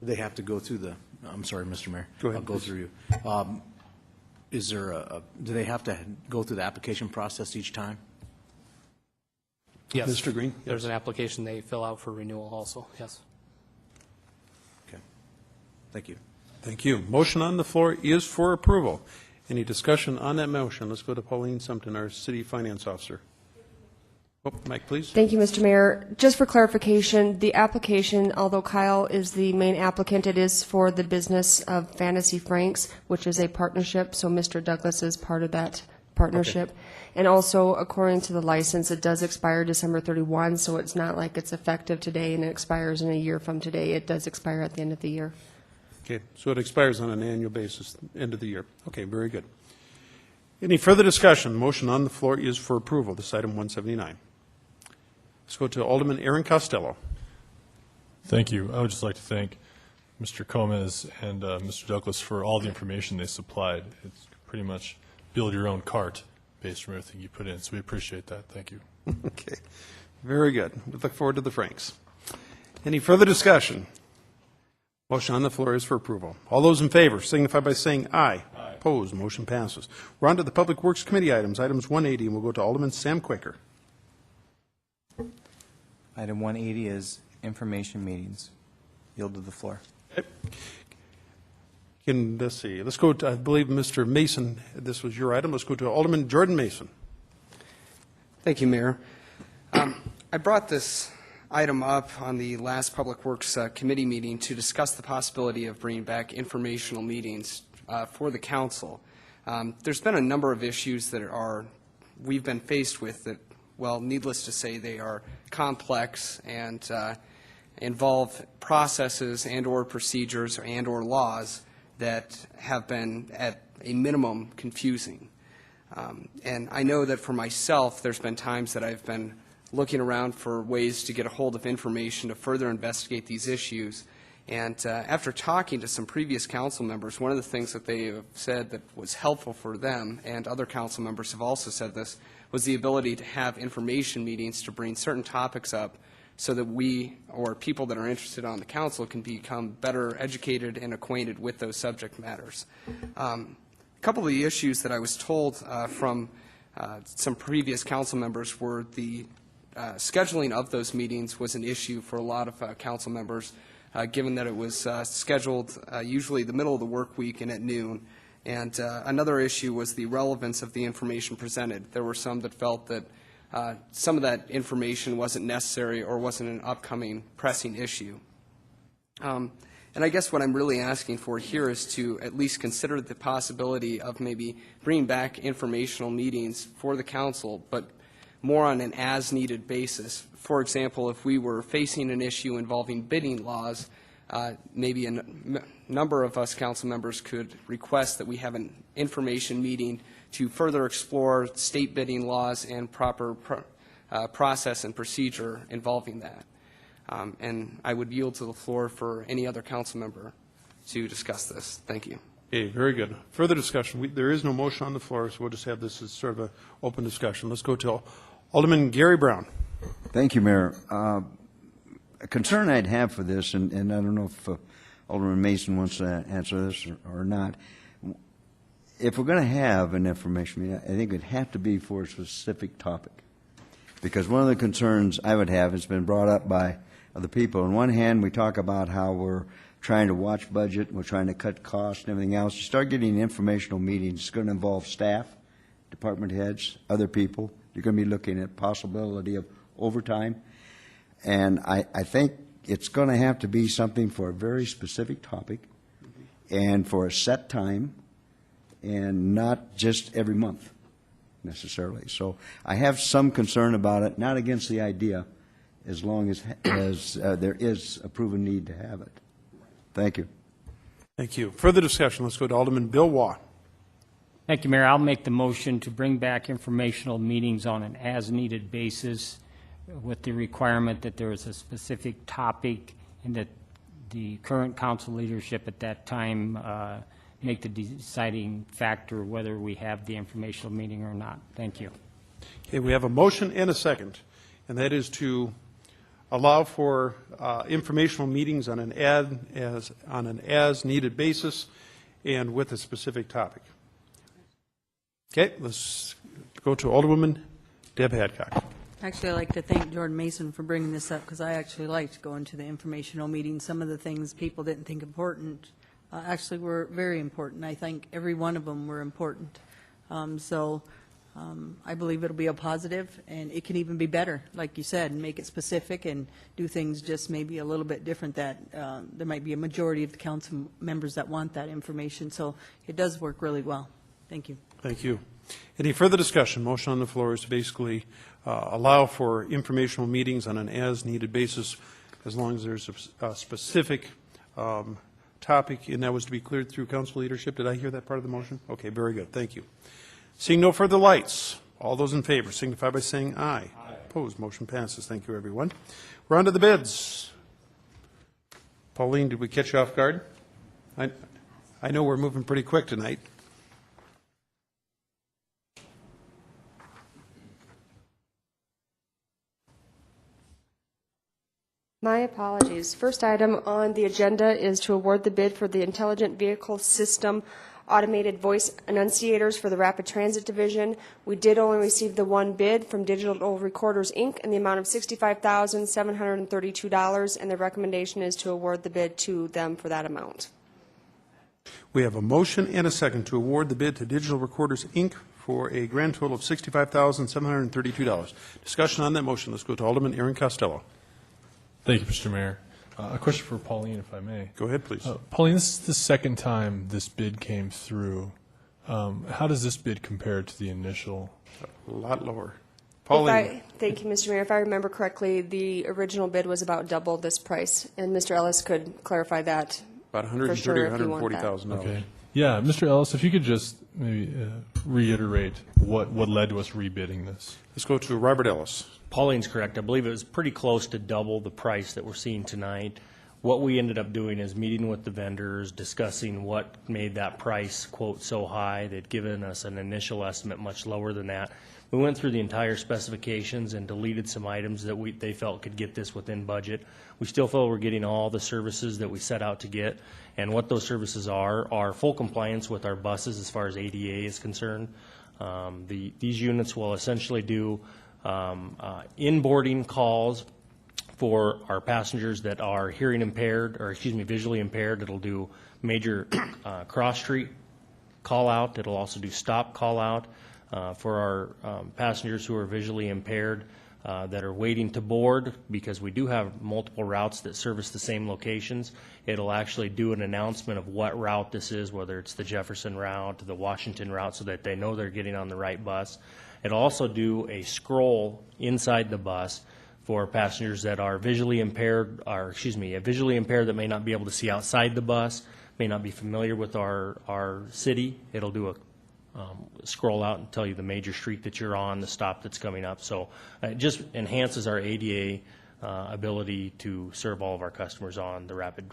they have to go through the, I'm sorry, Mr. Mayor. Go ahead, I'll go please. through you. Is there do they have to go through the application process each time? Yes. Mr. Green? There's an application they fill out for renewal also, yes. Okay. Thank you. Thank you. Motion on the floor is for approval. Any discussion on that motion? Let's go to Pauline Sumpton, our City Finance Officer. Oh, Mike, please. Thank you, Mr. Mayor. Just for clarification, the application, although Kyle is the main applicant, it is for the business of Fantasy Franks, which is a partnership, so Mr. Douglas is part of that partnership. Okay. And also, according to the license, it does expire December 31, so it's not like it's effective today and it expires in a year from today. It does expire at the end of the year. Okay, so it expires on an annual basis, end of the year. Okay, very good. Any further discussion? Motion on the floor is for approval. This is item 179. Let's go to Alderman Aaron Costello. Thank you. I would just like to thank Mr. Gomez and Mr. Douglas for all the information they supplied. It's pretty much build your own cart based on everything you put in, so we appreciate that. Thank you. Okay, very good. We look forward to the Franks. Any further discussion? Motion on the floor is for approval. All those in favor signify by saying aye. Aye. Opposed, motion passes. We're on to the Public Works Committee items, items 180, and we'll go to Alderman Sam Quaker. Item 180 is information meetings. Yield to the floor. Okay. Let's see. Let's go to, I believe, Mr. Mason. This was your item. Let's go to Alderman Jordan Mason. Thank you, Mayor. I brought this item up on the last Public Works Committee meeting to discuss the possibility of bringing back informational meetings for the council. There's been a number of issues that we've been faced with that, well, needless to say, they are complex and involve processes and or procedures and or laws that have been, at a minimum, confusing. And I know that for myself, there's been times that I've been looking around for ways to get a hold of information to further investigate these issues. And after talking to some previous council members, one of the things that they have said that was helpful for them, and other council members have also said this, was the ability to have information meetings to bring certain topics up so that we, or people that are interested on the council, can become better educated and acquainted with those subject matters. A couple of the issues that I was told from some previous council members were the scheduling of those meetings was an issue for a lot of council members, given that it was scheduled usually the middle of the work week and at noon. And another issue was the relevance of the information presented. There were some that felt that some of that information wasn't necessary or wasn't an upcoming pressing issue. And I guess what I'm really asking for here is to at least consider the possibility of maybe bringing back informational meetings for the council, but more on an as-needed basis. For example, if we were facing an issue involving bidding laws, maybe a number of us council members could request that we have an information meeting to further explore state bidding laws and proper process and procedure involving that. And I would yield to the floor for any other council member to discuss this. Thank you. Okay, very good. Further discussion. There is no motion on the floor, so we'll just have this as sort of an open discussion. Let's go to Alderman Gary Brown. Thank you, Mayor. A concern I'd have for this, and I don't know if Alderman Mason wants to answer this or not. If we're going to have an information meeting, I think it'd have to be for a specific topic. Because one of the concerns I would have has been brought up by other people. On one hand, we talk about how we're trying to watch budget, we're trying to cut costs and everything else. You start getting informational meetings, it's going to involve staff, department heads, other people. You're going to be looking at possibility of overtime. And I think it's going to have to be something for a very specific topic and for a set time and not just every month necessarily. So I have some concern about it, not against the idea, as long as there is a proven need to have it. Thank you. Thank you. Further discussion. Let's go to Alderman Bill Waugh. Thank you, Mayor. I'll make the motion to bring back informational meetings on an as-needed basis with the requirement that there is a specific topic and that the current council leadership at that time make the deciding factor whether we have the informational meeting or not. Thank you. Okay, we have a motion and a second, and that is to allow for informational meetings on an as-needed basis and with a specific topic. Okay, let's go to Alderwoman Deb Hadcock. Actually, I'd like to thank Jordan Mason for bringing this up, because I actually liked going to the informational meetings. Some of the things people didn't think important actually were very important. I think every one of them were important. I believe it'll be a positive, and it can even be better, like you said, and make it specific and do things just maybe a little bit different, that there might be a majority of the council members that want that information. So it does work really well. Thank you. Thank you. Any further discussion? Motion on the floor is to basically allow for informational meetings on an as-needed basis as long as there's a specific topic, and that was to be cleared through council leadership. Did I hear that part of the motion? Okay, very good. Thank you. Seeing no further lights, all those in favor signify by saying aye. Aye. Opposed, motion passes. Thank you, everyone. We're on to the bids. Pauline, did we catch you off guard? I know we're moving pretty quick tonight. My apologies. First item on the agenda is to award the bid for the Intelligent Vehicle System Automated Voice Enunciators for the Rapid Transit Division. We did only receive the one bid from Digital Recorders, Inc. in the amount of $65,732, and the recommendation is to award the bid to them for that amount. We have a motion and a second to award the bid to Digital Recorders, Inc. for a grand total of $65,732. Discussion on that motion. Let's go to Alderman Aaron Costello. Thank you, Mr. Mayor. A question for Pauline, if I may. Go ahead, please. Pauline, this is the second time this bid came through. How does this bid compare to the initial? A lot lower. Pauline. Thank you, Mr. Mayor. If I remember correctly, the original bid was about double this price, and Mr. Ellis could clarify that. About $130,000 or $140,000. Okay. Yeah, Mr. Ellis, if you could just maybe reiterate what led to us rebidding this. Let's go to Robert Ellis. Pauline's correct. I believe it was pretty close to double the price that we're seeing tonight. What we ended up doing is meeting with the vendors, discussing what made that price quote so high. They'd given us an initial estimate much lower than that. We went through the entire specifications and deleted some items that they felt could get this within budget. We still feel we're getting all the services that we set out to get, and what those services are full compliance with our buses as far as ADA is concerned. These units will essentially do inboarding calls for our passengers that are hearing impaired, or excuse me, visually impaired. It'll do major cross-street call out. It'll also do stop call out for our passengers who are visually impaired that are waiting to board, because we do have multiple routes that service the same locations. It'll actually do an announcement of what route this is, whether it's the Jefferson route, the Washington route, so that they know they're getting on the right bus. It'll also do a scroll inside the bus for passengers that are visually impaired, or excuse me, visually impaired that may not be able to see outside the bus, may not be familiar with our city. It'll do a scroll out and tell you the major street that you're on, the stop that's coming up. So it just enhances our ADA ability to serve all of our customers on the rapid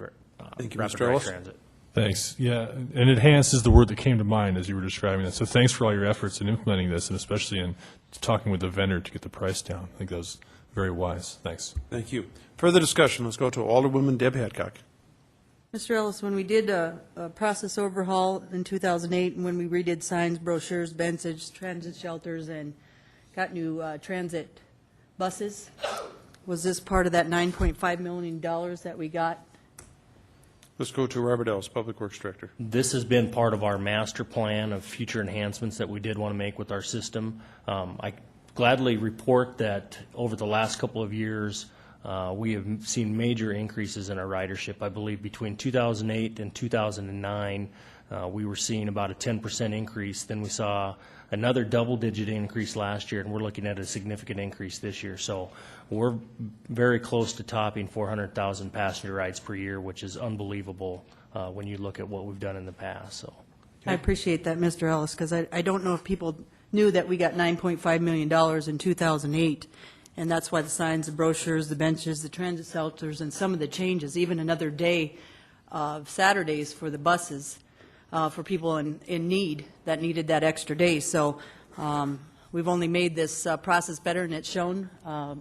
Thank you, rapid Mr. dry Ellis. transit. Thanks. Yeah, and enhance is the word that came to mind as you were describing it. So thanks for all your efforts in implementing this, and especially in talking with the vendor to get the price down. I think that was very wise. Thanks. Thank you. Further discussion, let's go to Alderwoman Deb Hadcock. Mr. Ellis, when we did a process overhaul in 2008, and when we redid signs, brochures, benches, transit shelters, and got new transit buses, was this part of that $9.5 million that we got? Let's go to Robert Ellis, Public Works Director. This has been part of our master plan of future enhancements that we did want to make with our system. I gladly report that over the last couple of years, we have seen major increases in our ridership. I believe between 2008 and 2009, we were seeing about a 10% increase. Then we saw another double-digit increase last year, and we're looking at a significant increase this year. So we're very close to topping 400,000 passenger rides per year, which is unbelievable when you look at what we've done in the past. So I appreciate that, Mr. Ellis, because I don't know if people knew that we got $9.5 million in 2008, and that's why the signs, the brochures, the benches, the transit shelters, and some of the changes, even another day of Saturdays for the buses, for people in need that needed that extra day. So we've only made this process better, and it's shown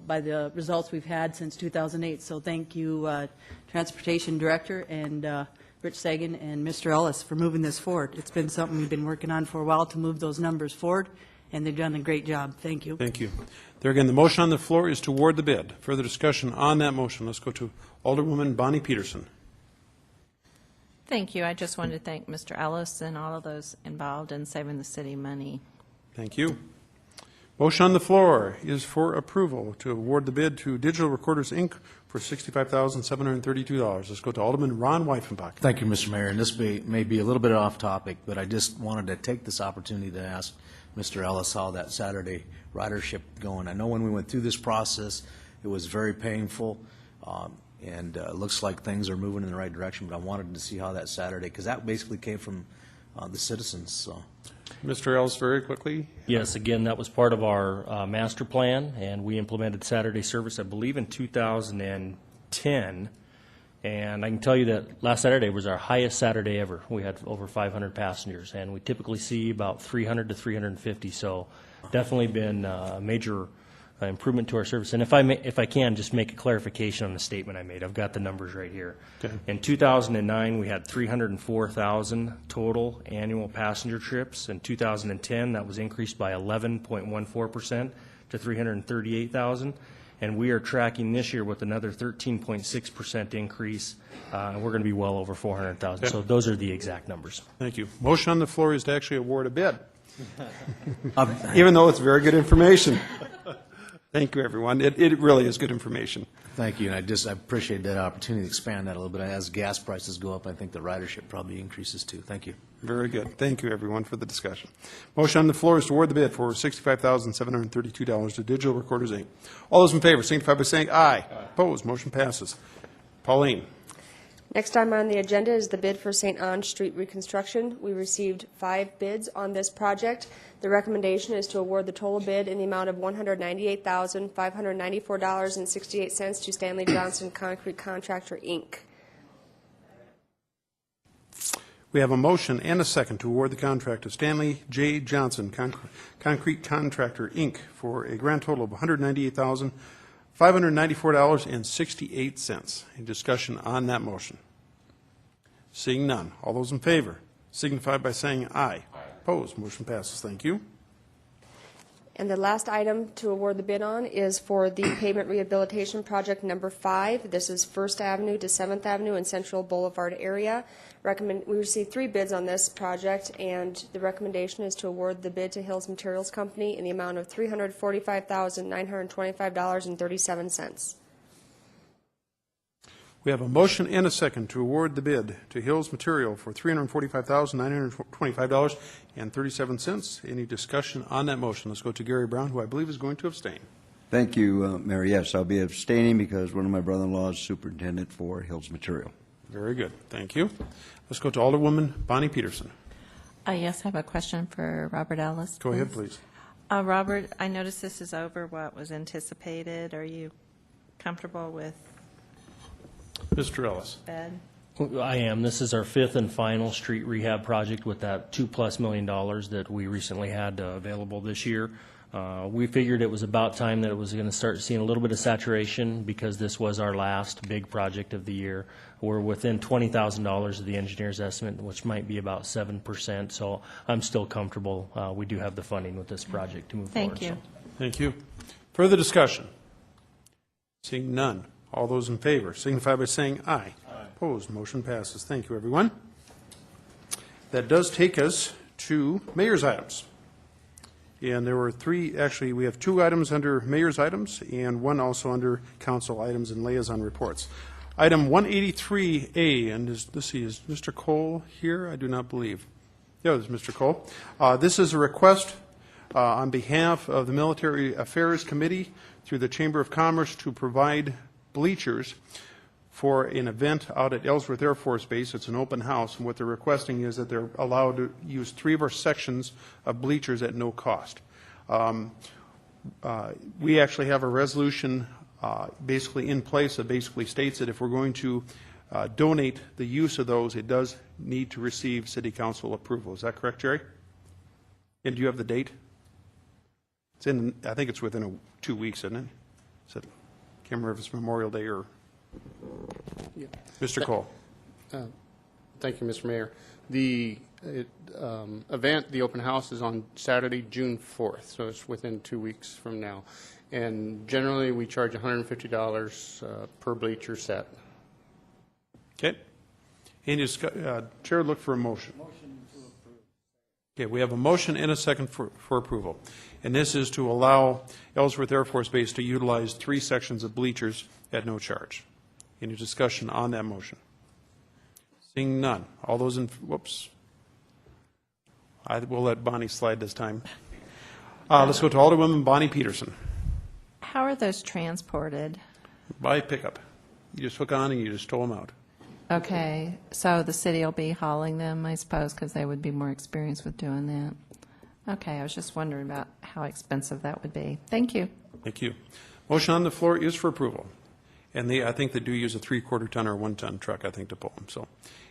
by the results we've had since 2008. So thank you, Transportation Director and Rich Sagan and Mr. Ellis, for moving this forward. It's been something we've been working on for a while to move those numbers forward, and they've done a great job. Thank you. Thank you. There again, the motion on the floor is to award the bid. Further discussion on that motion. Let's go to Alderwoman Bonnie Peterson. Thank you. I just wanted to thank Mr. Ellis and all of those involved in saving the city money. Thank you. Motion on the floor is for approval to award the bid to Digital Recorders, Inc. for $65,732. Let's go to Alderman Ron Weifenbach. Thank you, Mr. Mayor, and this may be a little bit off topic, but I just wanted to take this opportunity to ask Mr. Ellis how that Saturday ridership going. I know when we went through this process, it was very painful, and it looks like things are moving in the right direction, but I wanted to see how that Saturday, because that basically came from the citizens. So, Mr. Ellis, very quickly. yes, again, that was part of our master plan, and we implemented Saturday service, I believe, in 2010. And I can tell you that last Saturday was our highest Saturday ever. We had over 500 passengers, and we typically see about 300 to 350. So definitely been a major improvement to our service. And if I can, just make a clarification on the statement I made. I've got the numbers right here. Okay. In 2009, we had 304,000 total annual passenger trips. In 2010, that was increased by 11.14% to 338,000. And we are tracking this year with another 13.6% increase, and we're going to be well over 400,000. Okay. So those are the exact numbers. Thank you. Motion on the floor is to actually award a bid, even though it's very good information. Thank you, everyone. It really is good information. thank you, and I appreciate that opportunity to expand that a little bit. As gas prices go up, I think the ridership probably increases too. Thank you. Very good. Thank you, everyone, for the discussion. Motion on the floor is to award the bid for $65,732 to Digital Recorders, Inc. All those in favor signify by saying aye. Opposed, motion passes. Pauline. Next item on the agenda is the bid for St. Ange Street reconstruction. We received 5 bids on this project. The recommendation is to award the total bid in the amount of $198,594.68 to Stanley Johnson Concrete Contractor, Inc. We have a motion and a second to award the contract to Stanley J. Johnson Concrete Contractor, Inc. for a grand total of $198,594.68. Any discussion on that motion? Seeing none. All those in favor signify by saying aye. Opposed? Motion passes. Thank you. And the last item to award the bid on is for the pavement rehabilitation project number 5. This is 1st Avenue to 7th Avenue in Central Boulevard area. We received 3 bids on this project, and the recommendation is to award the bid to Hills Materials Company in the amount of $345,925.37. We have a motion and a second to award the bid to Hills Material for $345,925.37. Any discussion on that motion? Let's go to Gary Brown, who I believe is going to abstain. Thank you, Mayor. Yes, I'll be abstaining because one of my brother-in-laws is superintendent for Hills Material. Very good. Thank you. Let's go to Alderwoman Bonnie Peterson. Yes, I have a question for Robert Ellis. Go ahead, please. Robert, I noticed this is over what was anticipated. Are you comfortable with Mr. Ellis. bed? I am. This is our 5th and final street rehab project with that $2+ million that we recently had available this year. We figured it was about time that it was going to start seeing a little bit of saturation because this was our last big project of the year. We're within $20,000 of the engineer's estimate, which might be about 7%, so I'm still comfortable. We do have the funding with this project to move forward. Thank you. Thank you. Further discussion? Seeing none. All those in favor signify by saying aye. Opposed? Motion passes. Thank you, everyone. That does take us to mayor's items. And there were 3, actually, we have 2 items under mayor's items and 1 also under council items and liaison reports. Item 183A, and is Mr. Cole here? I do not believe. Yeah, there's Mr. Cole. This is a request on behalf of the Military Affairs Committee through the Chamber of Commerce to provide bleachers for an event out at Ellsworth Air Force Base. It's an open house, and what they're requesting is that they're allowed to use 3 of our sections of bleachers at no cost. We actually have a resolution basically in place that basically states that if we're going to donate the use of those, it does need to receive city council approval. Is that correct, Jerry? And do you have the date? It's in, I think it's within 2 weeks, isn't it? Can't remember if it's Memorial Day or... Yeah. Mr. Cole. Thank you, Mr. Mayor. The event, the open house, is on Saturday, June 4th, so it's within 2 weeks from now. And generally, we charge $150 per bleacher set. Okay. Any Chair would look for a motion. Okay, we have a motion and a second for approval. And this is to allow Ellsworth Air Force Base to utilize 3 sections of bleachers at no charge. Any discussion on that motion? Seeing none. All those in, whoops. I will let Bonnie slide this time. Let's go to Alderwoman Bonnie Peterson. How are those transported? By pickup. You just hook on and you just tow them out. Okay, so the city will be hauling them, I suppose, because they would be more experienced with doing that. Okay, I was just wondering about how expensive that would be. Thank you. Thank you. Motion on the floor is for approval. And I think they do use a 3/4 ton or 1 ton truck, I think, to pull them. So,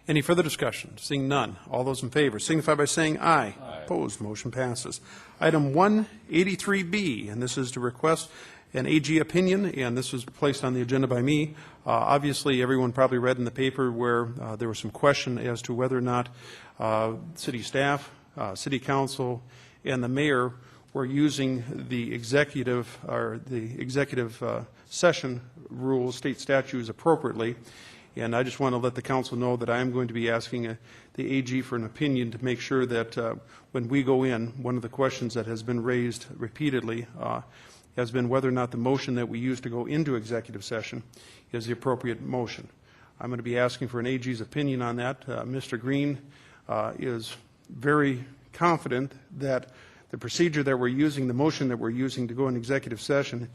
any further discussion? Seeing none. All those in favor signify by saying aye. Opposed. Motion passes. Item 183B, and this is to request an AG opinion, and this was placed on the agenda by me. Obviously, everyone probably read in the paper where there was some question as to whether or not city staff, city council, and the mayor were using the executive session rules, state statutes appropriately. And I just want to let the council know that I am going to be asking the AG for an opinion to make sure that when we go in, one of the questions that has been raised repeatedly has been whether or not the motion that we use to go into executive session is the appropriate motion. I'm going to be asking for an AG's opinion on that. Mr. Green is very confident that the procedure that we're using, the motion that we're using to go in executive session,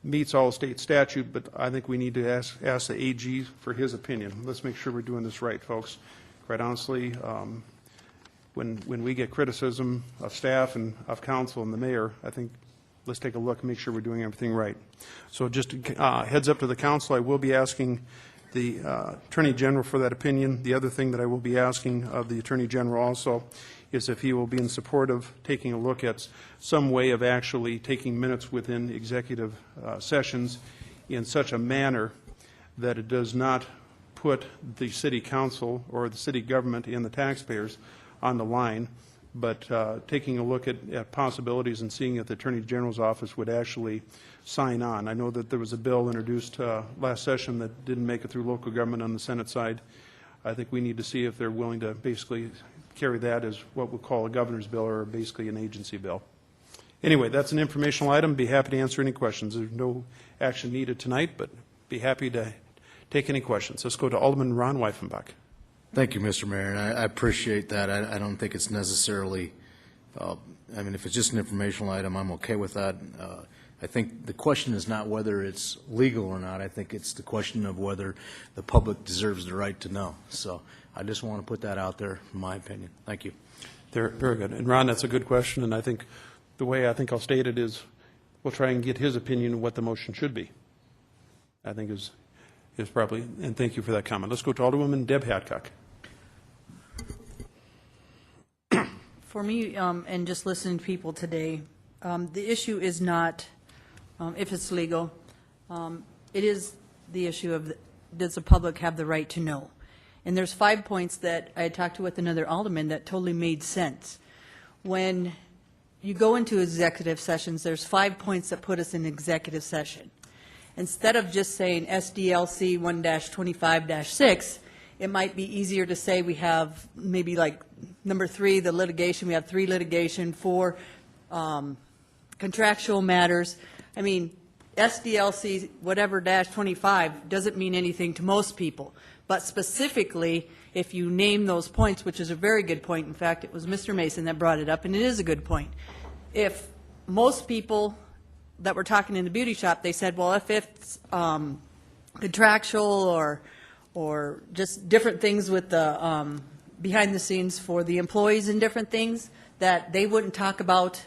meets all state statute, but I think we need to ask the AG for his opinion. Let's make sure we're doing this right, folks. Quite honestly, when we get criticism of staff and of council and the mayor, I think let's take a look and make sure we're doing everything right. So just heads up to the council, I will be asking the Attorney General for that opinion. The other thing that I will be asking of the Attorney General also is if he will be in support of taking a look at some way of actually taking minutes within executive sessions in such a manner that it does not put the city council or the city government and the taxpayers on the line, but taking a look at possibilities and seeing if the Attorney General's office would actually sign on. I know that there was a bill introduced last session that didn't make it through local government on the Senate side. I think we need to see if they're willing to basically carry that as what we'll call a governor's bill or basically an agency bill. Anyway, that's an informational item. Be happy to answer any questions. There's no action needed tonight, but be happy to take any questions. Let's go to Alderman Ron Weifenbach. Thank you, Mr. Mayor, and I appreciate that. I don't think it's necessarily, I mean, if it's just an informational item, I'm okay with that. I think the question is not whether it's legal or not. I think it's the question of whether the public deserves the right to know. So I just want to put that out there, in my opinion. Thank you. Very good. And Ron, that's a good question, and I think the way I think I'll state it is we'll try and get his opinion of what the motion should be. I think is probably, and thank you for that comment. Let's go to Alderwoman Deb Hadcock. For me, and just listening to people today, the issue is not if it's legal. It is the issue of does the public have the right to know? And there's 5 points that I talked with another alderman that totally made sense. When you go into executive sessions, there's 5 points that put us in executive session. Instead of just saying SDLC 1-25-6, it might be easier to say we have maybe like number 3, the litigation. We have 3 litigation, 4 contractual matters. I mean, SDLC whatever -25 doesn't mean anything to most people. But specifically, if you name those points, which is a very good point. In fact, it was Mr. Mason that brought it up, and it is a good point. If most people that were talking in the beauty shop, they said, well, if it's contractual or just different things with the behind the scenes for the employees and different things that they wouldn't talk about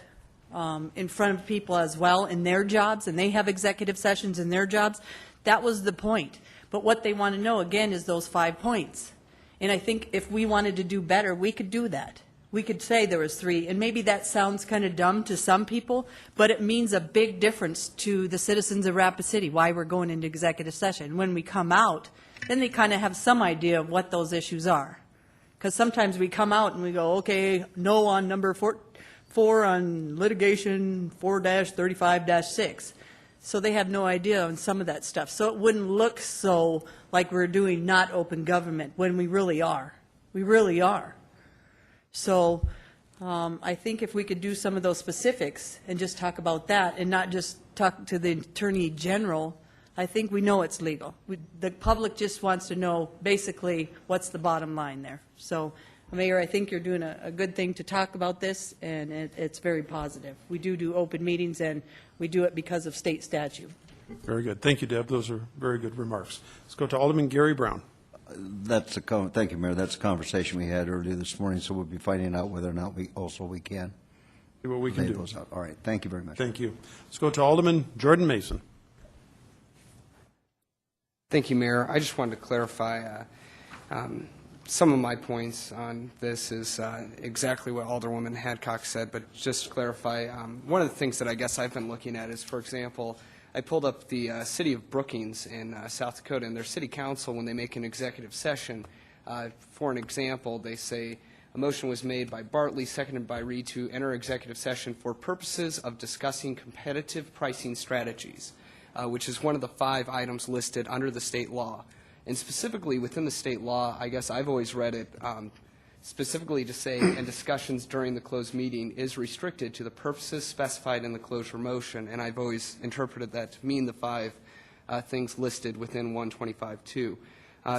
in front of people as well in their jobs, and they have executive sessions in their jobs, that was the point. But what they want to know, again, is those 5 points. And I think if we wanted to do better, we could do that. We could say there was 3, and maybe that sounds kind of dumb to some people, but it means a big difference to the citizens of Rapid City, why we're going into executive session. When we come out, then they kind of have some idea of what those issues are. Because sometimes we come out and we go, okay, no on number 4 on litigation 4-35-6. So they have no idea on some of that stuff. So it wouldn't look so like we're doing not open government when we really are. We really are. So I think if we could do some of those specifics and just talk about that and not just talk to the Attorney General, I think we know it's legal. The public just wants to know basically what's the bottom line there. So, Mayor, I think you're doing a good thing to talk about this, and it's very positive. We do open meetings, and we do it because of state statute. Very good. Thank you, Deb. Those are very good remarks. Let's go to Alderman Gary Brown. Thank you, Mayor. That's a conversation we had earlier this morning, so we'll be finding out whether or not we can. See what we can do. Those out. All right. Thank you very much. Thank you. Let's go to Alderman Jordan Mason. Thank you, Mayor. I just wanted to clarify some of my points on this is exactly what Alderwoman Hadcock said, but just to clarify, one of the things that I guess I've been looking at is, for example, I pulled up the city of Brookings in South Dakota, and their city council, when they make an executive session, for an example, they say, a motion was made by Bartley, seconded by Reed, to enter executive session for purposes of discussing competitive pricing strategies, which is one of the 5 items listed under the state law. And specifically within the state law, I guess I've always read it specifically to say, and discussions during the closed meeting is restricted to the purposes specified in the closure motion, and I've always interpreted that to mean the 5 things listed within 125.2.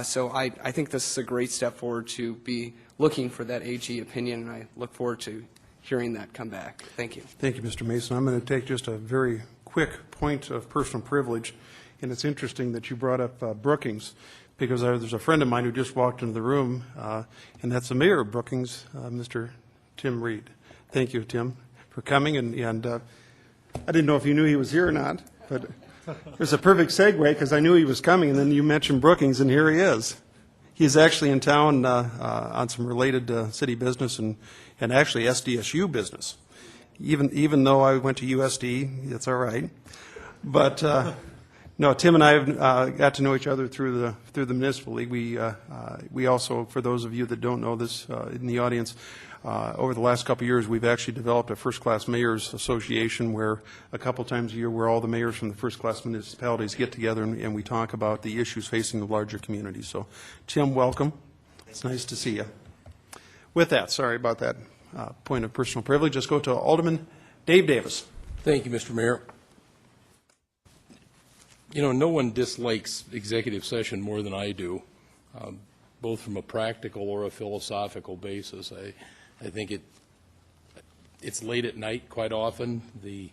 So I think this is a great step forward to be looking for that AG opinion, and I look forward to hearing that come back. Thank you. Thank you, Mr. Mason. I'm going to take just a very quick point of personal privilege, and it's interesting that you brought up Brookings, because there's a friend of mine who just walked into the room, and that's the mayor of Brookings, Mr. Tim Reed. Thank you, Tim, for coming, and I didn't know if you knew he was here or not, but it was a perfect segue, because I knew he was coming, and then you mentioned Brookings, and here he is. He's actually in town on some related city business and actually SDSU business. Even though I went to USD, it's all right. But no, Tim and I have got to know each other through the municipal league. We also, for those of you that don't know this in the audience, over the last couple of years, we've actually developed a first-class mayors association where a couple times a year, where all the mayors from the first-class municipalities get together and we talk about the issues facing the larger community. So, Tim, welcome. It's nice to see you. With that, sorry about that point of personal privilege. Let's go to Alderman Dave Davis. Thank you, Mr. Mayor. You know, no one dislikes executive session more than I do, both from a practical or a philosophical basis. I think it's late at night quite often. The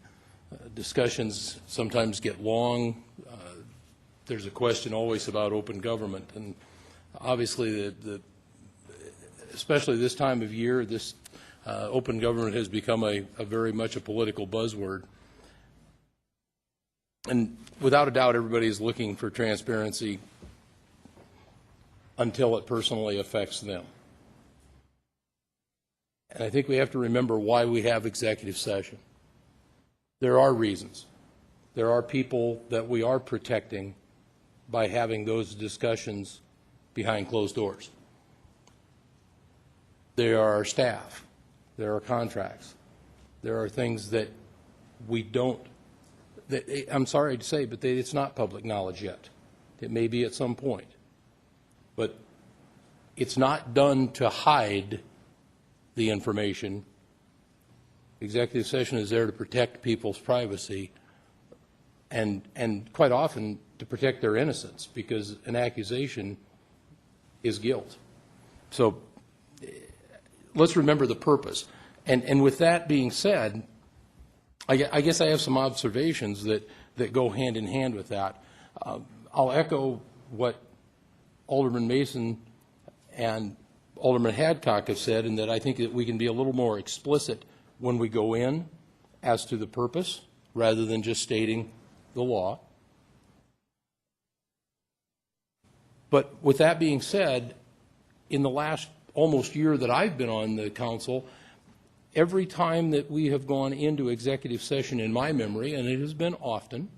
discussions sometimes get long. There's a question always about open government, and obviously, especially this time of year, this open government has become a very much a political buzzword. And without a doubt, everybody is looking for transparency until it personally affects them. And I think we have to remember why we have executive session. There are reasons. There are people that we are protecting by having those discussions behind closed doors. There are staff. There are contracts. There are things that we don't, I'm sorry to say, but it's not public knowledge yet. It may be at some point. But it's not done to hide the information. Executive session is there to protect people's privacy and quite often to protect their innocence, because an accusation is guilt. So let's remember the purpose. And with that being said, I guess I have some observations that go hand in hand with that. I'll echo what Alderman Mason and Alderman Hadcock have said, in that I think that we can be a little more explicit when we go in as to the purpose, rather than just stating the law. But with that being said, in the last almost year that I've been on the council, every time that we have gone into executive session in my memory, and it has been often,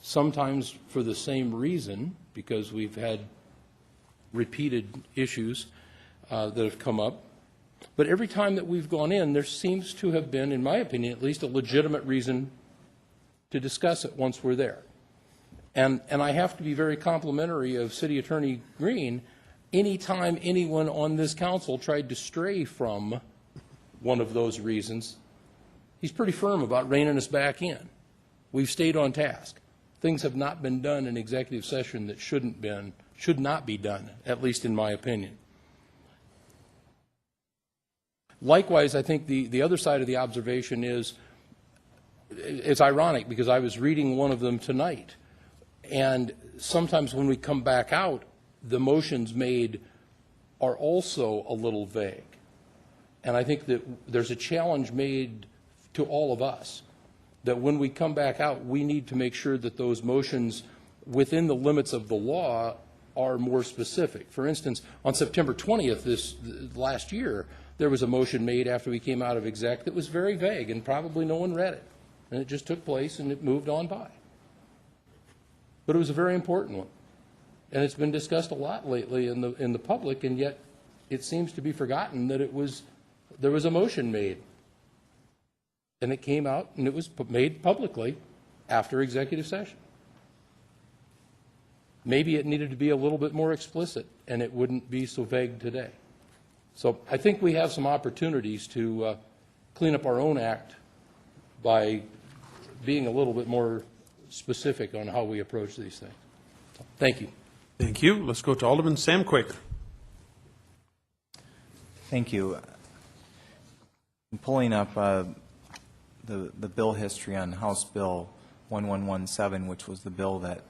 sometimes for the same reason, because we've had repeated issues that have come up, but every time that we've gone in, there seems to have been, in my opinion at least, a legitimate reason to discuss it once we're there. And I have to be very complimentary of City Attorney Green. Anytime anyone on this council tried to stray from one of those reasons, he's pretty firm about reining us back in. We've stayed on task. Things have not been done in executive session that should not be done, at least in my opinion. Likewise, I think the other side of the observation is, it's ironic because I was reading one of them tonight, and sometimes when we come back out, the motions made are also a little vague. And I think that there's a challenge made to all of us, that when we come back out, we need to make sure that those motions within the limits of the law are more specific. For instance, on September 20th last year, there was a motion made after we came out of exec that was very vague, and probably no one read it. And it just took place and it moved on by. But it was a very important one. And it's been discussed a lot lately in the public, and yet it seems to be forgotten that there was a motion made. And it came out and it was made publicly after executive session. Maybe it needed to be a little bit more explicit and it wouldn't be so vague today. So I think we have some opportunities to clean up our own act by being a little bit more specific on how we approach these things. So, thank you. Thank you. Let's go to Alderman Sam Quaker. Thank you. I'm pulling up the bill history on House Bill 1117, which was the bill that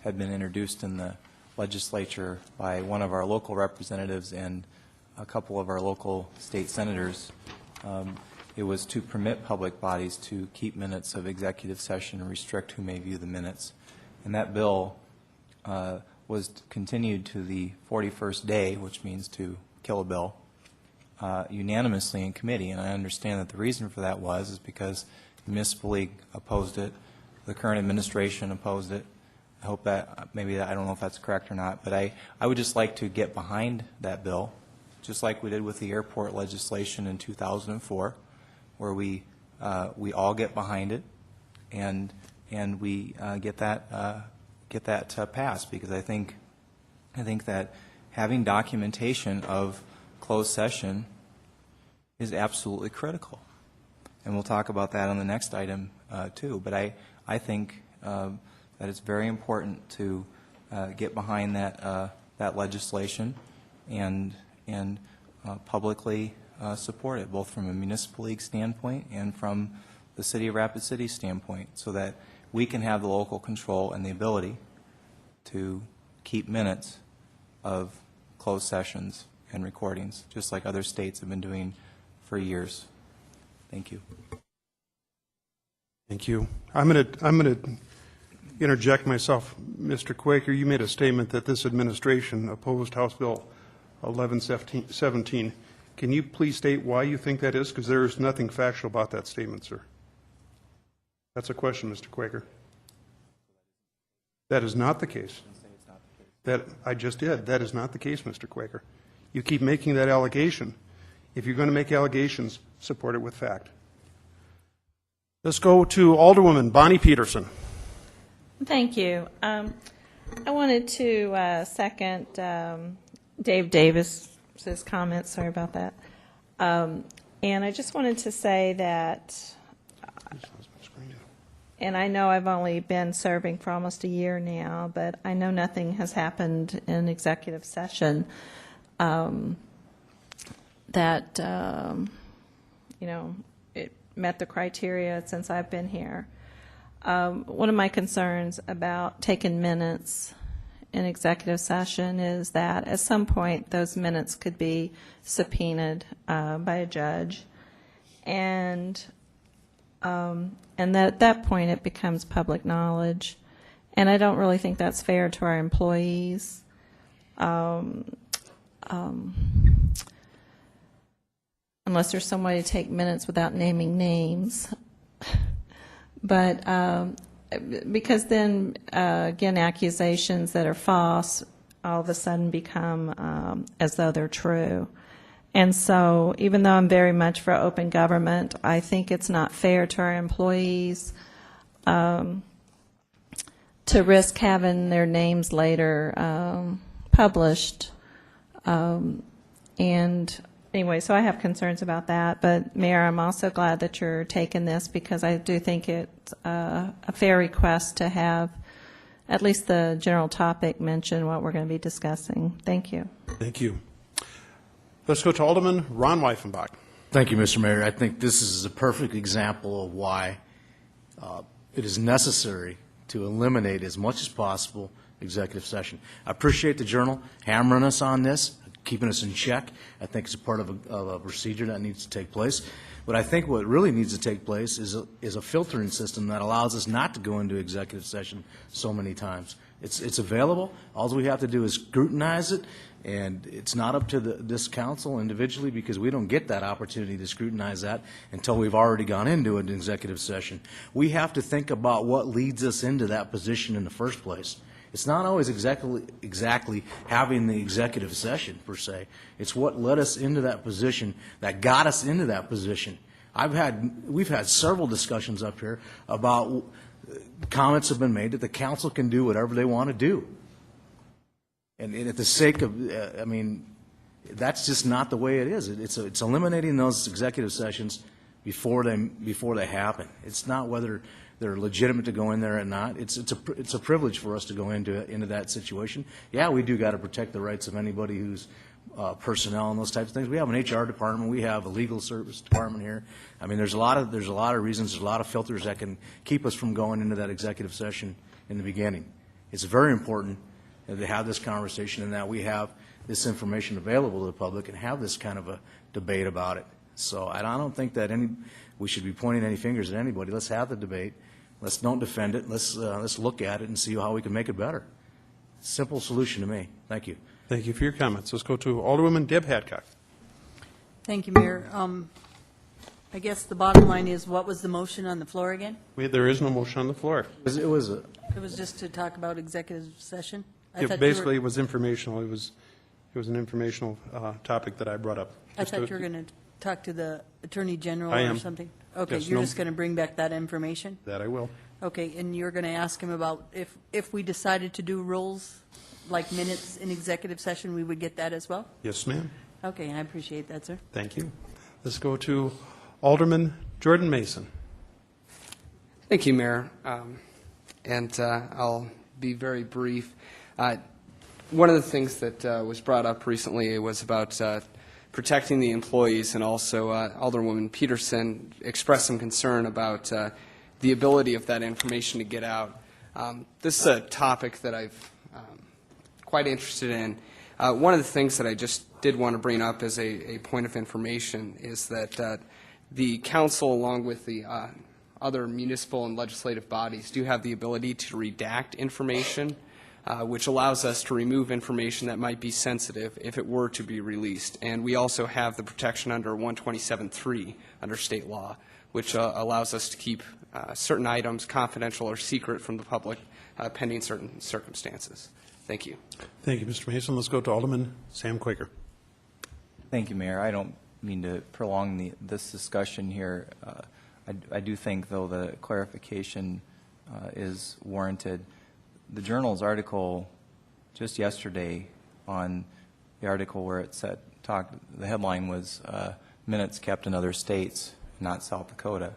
had been introduced in the legislature by one of our local representatives and a couple of our local state senators. It was to permit public bodies to keep minutes of executive session and restrict who may view the minutes. And that bill was continued to the 41st day, which means to kill a bill, unanimously in committee. And I understand that the reason for that is because the Municipal League opposed it, the current administration opposed it. I hope that, maybe, I don't know if that's correct or not, but I would just like to get behind that bill, just like we did with the airport legislation in 2004, where we all get behind it and we get that passed, because I think that having documentation of closed session is absolutely critical, and we'll talk about that on the next item too. But I think that it's very important to get behind that legislation and publicly support it, both from a municipal league standpoint and from the City of Rapid City standpoint, so that we can have the local control and the ability to keep minutes of closed sessions and recordings, just like other states have been doing for years. Thank you. Thank you. I'm going to interject myself. Mr. Quaker, you made a statement that this administration opposed House Bill 1117. Can you please state why you think that is? Because there is nothing factual about that statement, sir. That's a question, Mr. Quaker. That is not the case. That I just did. That is not the case, Mr. Quaker. You keep making that allegation. If you're going to make allegations, support it with fact. Let's go to Alderwoman Bonnie Peterson. Thank you. I wanted to second Dave Davis's comments. Sorry about that. And I just wanted to say that, and I know I've only been serving for almost a year now, but I know nothing has happened in executive session that, it met the criteria since I've been here. One of my concerns about taking minutes in executive session is that at some point those minutes could be subpoenaed by a judge, and that at that point it becomes public knowledge, and I don't really think that's fair to our employees. Unless there's some way to take minutes without naming names. But because then, again, accusations that are false all of a sudden become as though they're true. And so even though I'm very much for open government, I think it's not fair to our employees to risk having their names later published. And anyway, so I have concerns about that. But, Mayor, I'm also glad that you're taking this, because I do think it's a fair request to have at least the general topic mention what we're going to be discussing. Thank you. Thank you. Let's go to Alderman Ron Weifenbach. Thank you, Mr. Mayor. I think this is a perfect example of why it is necessary to eliminate as much as possible executive session. I appreciate the Journal hammering us on this, keeping us in check. I think it's a part of a procedure that needs to take place. But I think what really needs to take place is a filtering system that allows us not to go into executive session so many times. It's available. All we have to do is scrutinize it, and it's not up to this council individually, because we don't get that opportunity to scrutinize that until we've already gone into an executive session. We have to think about what leads us into that position in the first place. It's not always exactly having the executive session, per se. It's what led us into that position, that got us into that position. We've had several discussions up here about comments have been made that the council can do whatever they want to do. And at the sake of, that's just not the way it is. It's eliminating those executive sessions before they happen. It's not whether they're legitimate to go in there or not. It's a privilege for us to go into that situation. Yeah, we do got to protect the rights of anybody who's personnel and those types of things. We have an HR department, we have a legal service department here. I mean, there's a lot of reasons, there's a lot of filters that can keep us from going into that executive session in the beginning. It's very important to have this conversation and that we have this information available to the public and have this kind of a debate about it. So I don't think that we should be pointing any fingers at anybody. Let's have the debate. Let's don't defend it. Let's look at it and see how we can make it better. Simple solution to me. Thank you. Thank you for your comments. Let's go to Alderwoman Deb Hadcock. Thank you, Mayor. I guess the bottom line is, what was the motion on the floor again? There is no motion on the floor. It was It was just to talk about executive session? Basically, it was informational. It was an informational topic that I brought up. I thought you were going to talk to the Attorney General I or am. something? Okay, Yes, you're no. just going to bring back that information? That I will. Okay, and you're going to ask him about if we decided to do rules, like minutes in executive session, we would get that as well? Yes, ma'am. Okay, I appreciate that, sir. Thank you. Let's go to Alderman Jordan Mason. Thank you, Mayor. I'll be very brief. One of the things that was brought up recently was about protecting the employees, and also Alderwoman Peterson expressed some concern about the ability of that information to get out. This is a topic that I've quite interested in. One of the things that I just did want to bring up as a point of information is that the council, along with the other municipal and legislative bodies, do have the ability to redact information, which allows us to remove information that might be sensitive if it were to be released. And we also have the protection under 127.3 under state law, which allows us to keep certain items confidential or secret from the public pending certain circumstances. Thank you. Thank you, Mr. Mason. Let's go to Alderman Sam Quaker. Thank you, Mayor. I don't mean to prolong this discussion here. I do think, though, the clarification is warranted. The Journal's article just yesterday on the article where it said, the headline was minutes kept in other states, not South Dakota.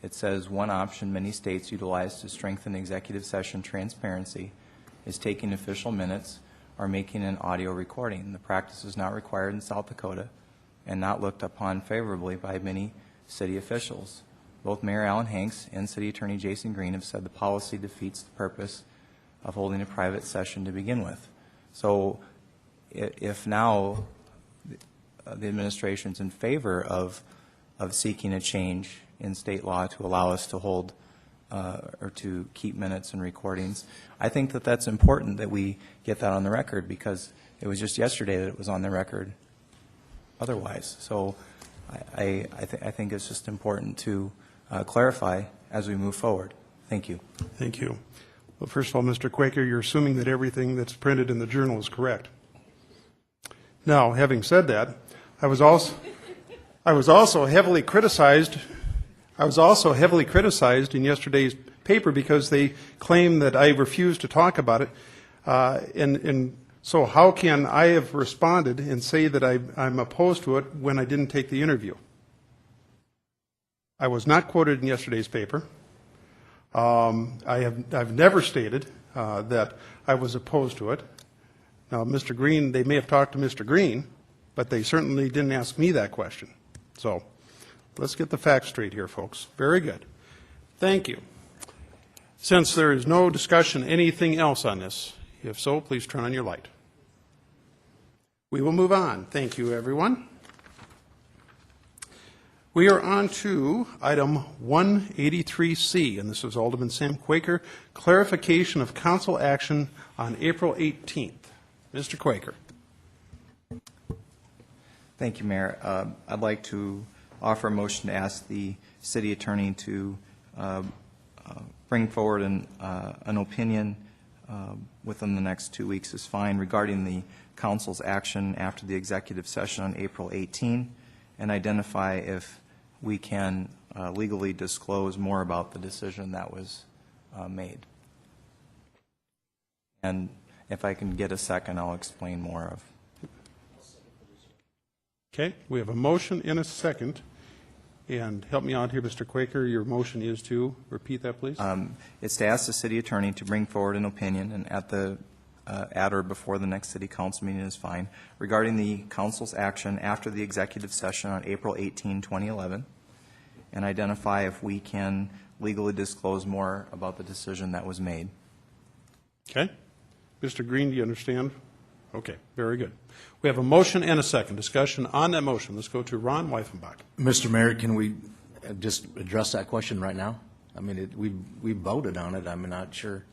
It says, one option many states utilize to strengthen executive session transparency is taking official minutes or making an audio recording. The practice is not required in South Dakota and not looked upon favorably by many city officials. Both Mayor Alan Hanks and City Attorney Jason Green have said the policy defeats the purpose of holding a private session to begin with. So if now the administration's in favor of seeking a change in state law to allow us to hold or to keep minutes and recordings, I think that that's important that we get that on the record, because it was just yesterday that it was on the record otherwise. So I think it's just important to clarify as we move forward. Thank you. Thank you. Well, first of all, Mr. Quaker, you're assuming that everything that's printed in the Journal is correct. Now, having said that, I was also heavily criticized in yesterday's paper because they claim that I refused to talk about it. And so how can I have responded and say that I'm opposed to it when I didn't take the interview? I was not quoted in yesterday's paper. I've never stated that I was opposed to it. Now, Mr. Green, they may have talked to Mr. Green, but they certainly didn't ask me that question. So let's get the facts straight here, folks. Very good. Thank you. Since there is no discussion, anything else on this? If so, please turn on your light. We will move on. Thank you, everyone. We are on to item 183C, and this is Alderman Sam Quaker, clarification of council action on April 18th. Mr. Quaker. Thank you, Mayor. I'd like to offer a motion to ask the city attorney to bring forward an opinion within the next 2 weeks is fine regarding the council's action after the executive session on April 18, and identify if we can legally disclose more about the decision that was made. And if I can get a second, I'll explain more of. Okay, we have a motion and a second. And help me out here, Mr. Quaker. Your motion is to repeat that, please. It's to ask the city attorney to bring forward an opinion, and at the at or before the next city council meeting is fine, regarding the council's action after the executive session on April 18, 2011, and identify if we can legally disclose more about the decision that was made. Okay. Mr. Green, do you understand? Okay, very good. We have a motion and a second. Discussion on that motion. Let's go to Ron Weifenbach. Mr. Mayor, can we just address that question right now? I mean, we voted on it. I'm not sure.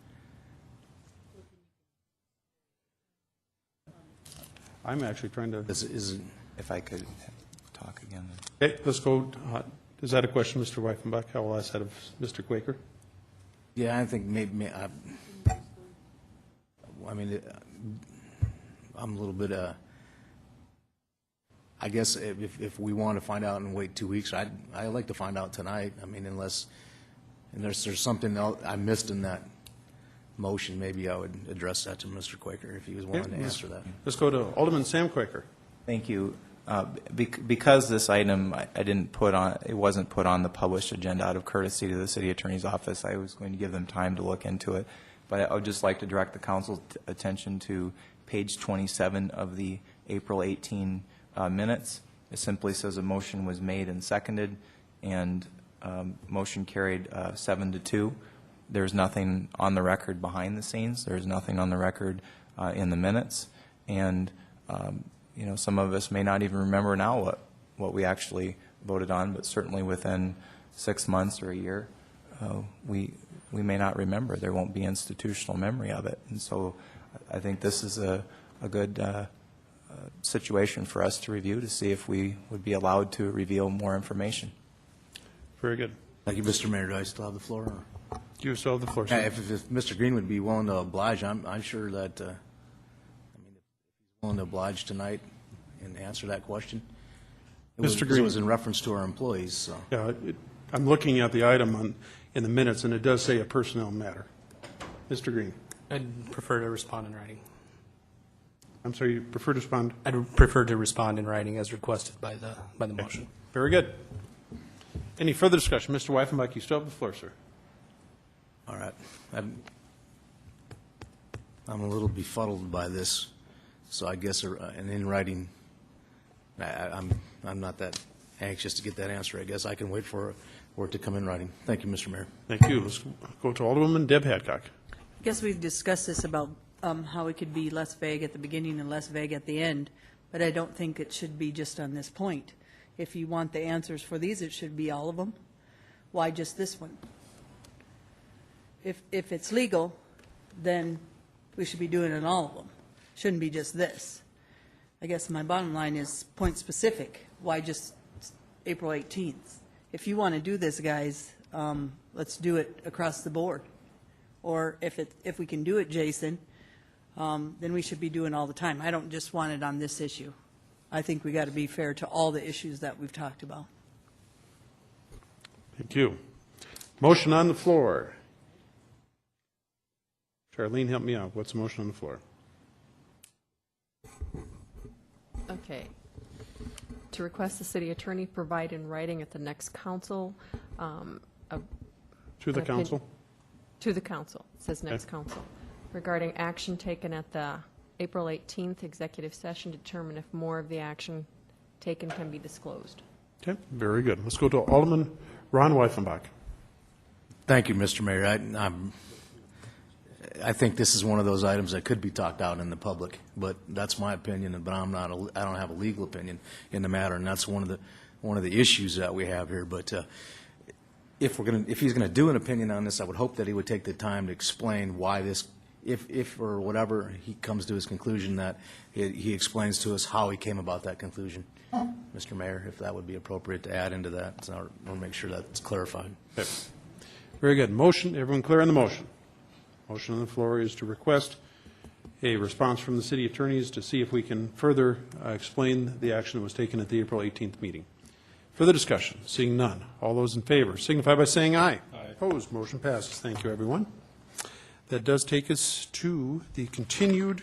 I'm actually trying to... If I could talk again. Okay, let's go. Is that a question, Mr. Weifenbach? I will ask that of Mr. Quaker. Yeah, I think maybe, I mean, I'm a little bit, I guess if we want to find out and wait 2 weeks, I'd like to find out tonight. I mean, unless there's something else I missed in that motion, maybe I would address that to Mr. Quaker if he was willing to answer that. Let's go to Alderman Sam Quaker. Thank you. Because this item I didn't put on, it wasn't put on the published agenda out of courtesy to the city attorney's office, I was going to give them time to look into it. But I would just like to direct the council's attention to page 27 of the April 18 minutes. It simply says a motion was made and seconded, and motion carried 7-2. There's nothing on the record behind the scenes. There's nothing on the record in the minutes. And you know, some of us may not even remember now what we actually voted on, but certainly within 6 months or a year, we may not remember. There won't be institutional memory of it. And so I think this is a good situation for us to review to see if we would be allowed to reveal more information. Very good. Thank you, Mr. Mayor. Do I still have the floor? Or? You still have the floor, sir. If Mr. Green would be willing to oblige, I'm sure that, if he's willing to oblige tonight and answer that question. Mr. Green. It was in reference to our employees, so. Yeah, I'm looking at the item in the minutes, and it does say a personnel matter. Mr. Green. I'd prefer to respond in writing. I'm sorry, you prefer to respond? I'd prefer to respond in writing as requested by the motion. Very good. Any further discussion? Mr. Weifenbach, you still have the floor, sir. All right. I'm a little befuddled by this, so I guess an in writing, I'm not that anxious to get that answer. I guess I can wait for it to come in writing. Thank you, Mr. Mayor. Thank you. Let's go to Alderwoman Deb Hadcock. I guess we've discussed this about how it could be less vague at the beginning and less vague at the end, but I don't think it should be just on this point. If you want the answers for these, it should be all of them. Why just this one? If it's legal, then we should be doing it on all of them. Shouldn't be just this. I guess my bottom line is point specific. Why just April 18th? If you want to do this, guys, let's do it across the board. Or if we can do it, Jason, then we should be doing all the time. I don't just want it on this issue. I think we got to be fair to all the issues that we've talked about. Thank you. Motion on the floor. Charlene, help me out. What's the motion on the floor? Okay. To request the city attorney provide in writing at the next council. To the council? To the council. It says next council. Regarding action taken at the April 18th executive session, determine if more of the action taken can be disclosed. Okay, very good. Let's go to Alderman Ron Weifenbach. Thank you, Mr. Mayor. I think this is one of those items that could be talked out in the public, but that's my opinion. But I don't have a legal opinion in the matter, and that's one of the issues that we have here. But if he's going to do an opinion on this, I would hope that he would take the time to explain why this. If or whatever he comes to his conclusion, that he explains to us how he came about that conclusion. Mr. Mayor, if that would be appropriate to add into that, so I want to make sure that's clarified. Okay. Very good. Motion, everyone clear on the motion? Motion on the floor is to request a response from the city attorneys to see if we can further explain the action that was taken at the April 18th meeting. Further discussion? Seeing none. All those in favor signify by saying aye. Aye. Opposed? Motion passes. Thank you, everyone. That does take us to the continued,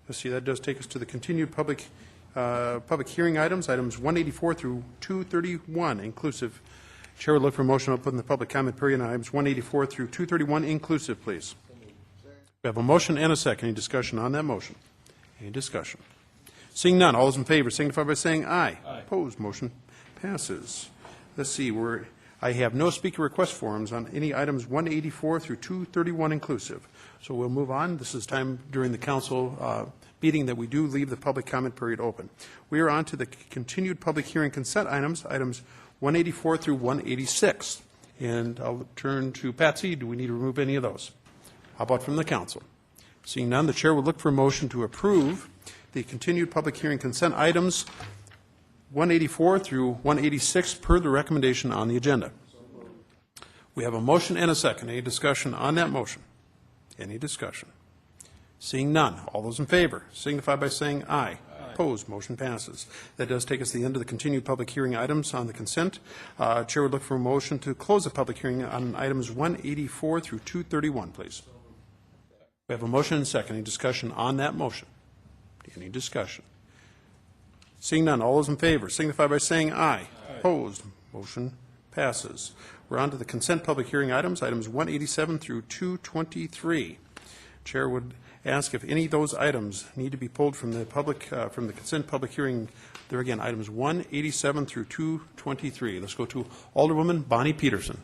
public hearing items 184 through 231 inclusive. Chair would look for a motion to open the public comment period on items 184 through 231 inclusive, please. We have a motion and a second. Any discussion on that motion? Any discussion? Seeing none, all those in favor signify by saying aye. Aye. Opposed, motion passes. Let's see, I have no speaker request forms on any items 184 through 231 inclusive. So we'll move on. This is time during the council meeting that we do leave the public comment period open. We are on to the continued public hearing consent items, items 184 through 186. And I'll turn to Patsy. Do we need to remove any of those? How about from the council? Seeing none, the chair would look for a motion to approve the continued public hearing consent items 184 through 186 per the recommendation on the agenda. We have a motion and a second. Any discussion on that motion? Any discussion? Seeing none, all those in favor signify by saying aye. Opposed, motion passes. That does take us to the end of the continued public hearing items on the consent. Chair would look for a motion to close the public hearing on items 184 through 231, please. We have a motion and a second. Any discussion on that motion? Any discussion? Seeing none, all those in favor signify by saying aye. Opposed, motion passes. We're on to the consent public hearing items, items 187 through 223. Chair would ask if any of those items need to be pulled from the consent public hearing. There again, items 187 through 223. Let's go to Alderwoman Bonnie Peterson.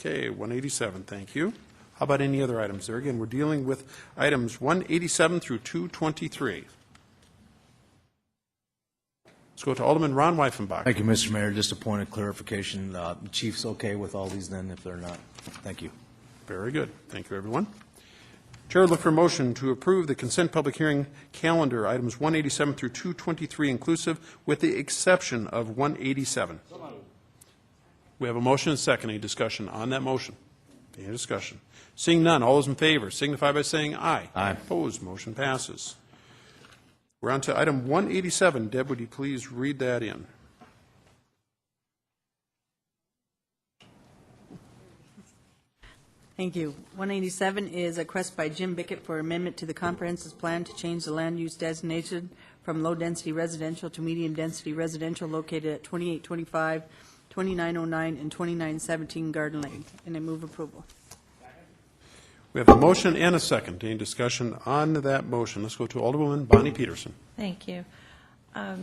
Okay, 187, thank you. How about any other items? There again, we're dealing with items 187 through 223. Let's go to Alderman Ron Weifenbach. Thank you, Mr. Mayor. Just a point of clarification. The chief's okay with all these then, if they're not? Thank you. Very good. Thank you, everyone. Chair would look for a motion to approve the consent public hearing calendar, items 187 through 223 inclusive, with the exception of 187. We have a motion and a second. Any discussion on that motion? Any discussion? Seeing none, all those in favor signify by saying aye. Aye. Opposed, motion passes. We're on to item 187. Deb, would you please read that in? Thank you. 187 is a request by Jim Bickett for amendment to the comprehensive plan to change the land use designation from low-density residential to medium-density residential located at 2825, 2909, and 2917 Garden Lane. And I move approval. We have a motion and a second. Any discussion on that motion? Let's go to Alderwoman Bonnie Peterson. Thank you. I'd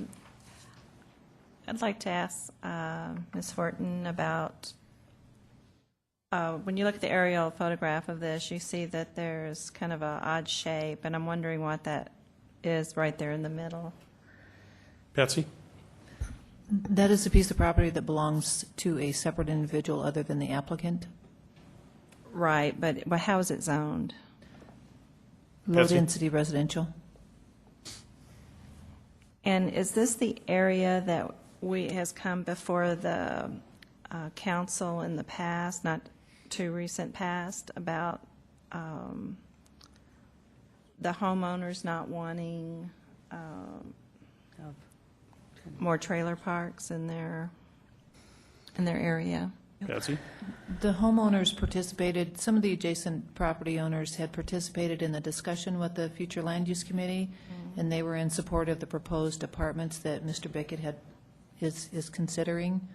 like to ask Ms. Horton about, when you look at the aerial photograph of this, you see that there's kind of an odd shape, and I'm wondering what that is right there in the middle. Patsy? That is a piece of property that belongs to a separate individual other than the applicant. Right, but how is it zoned? Low-density residential. And is this the area that has come before the council in the past, not too recent past, about the homeowners not wanting more trailer parks in their area? Patsy? The homeowners participated, some of the adjacent property owners had participated in the discussion with the future land use committee, and they were in support of the proposed apartments that Mr. Bickett is considering.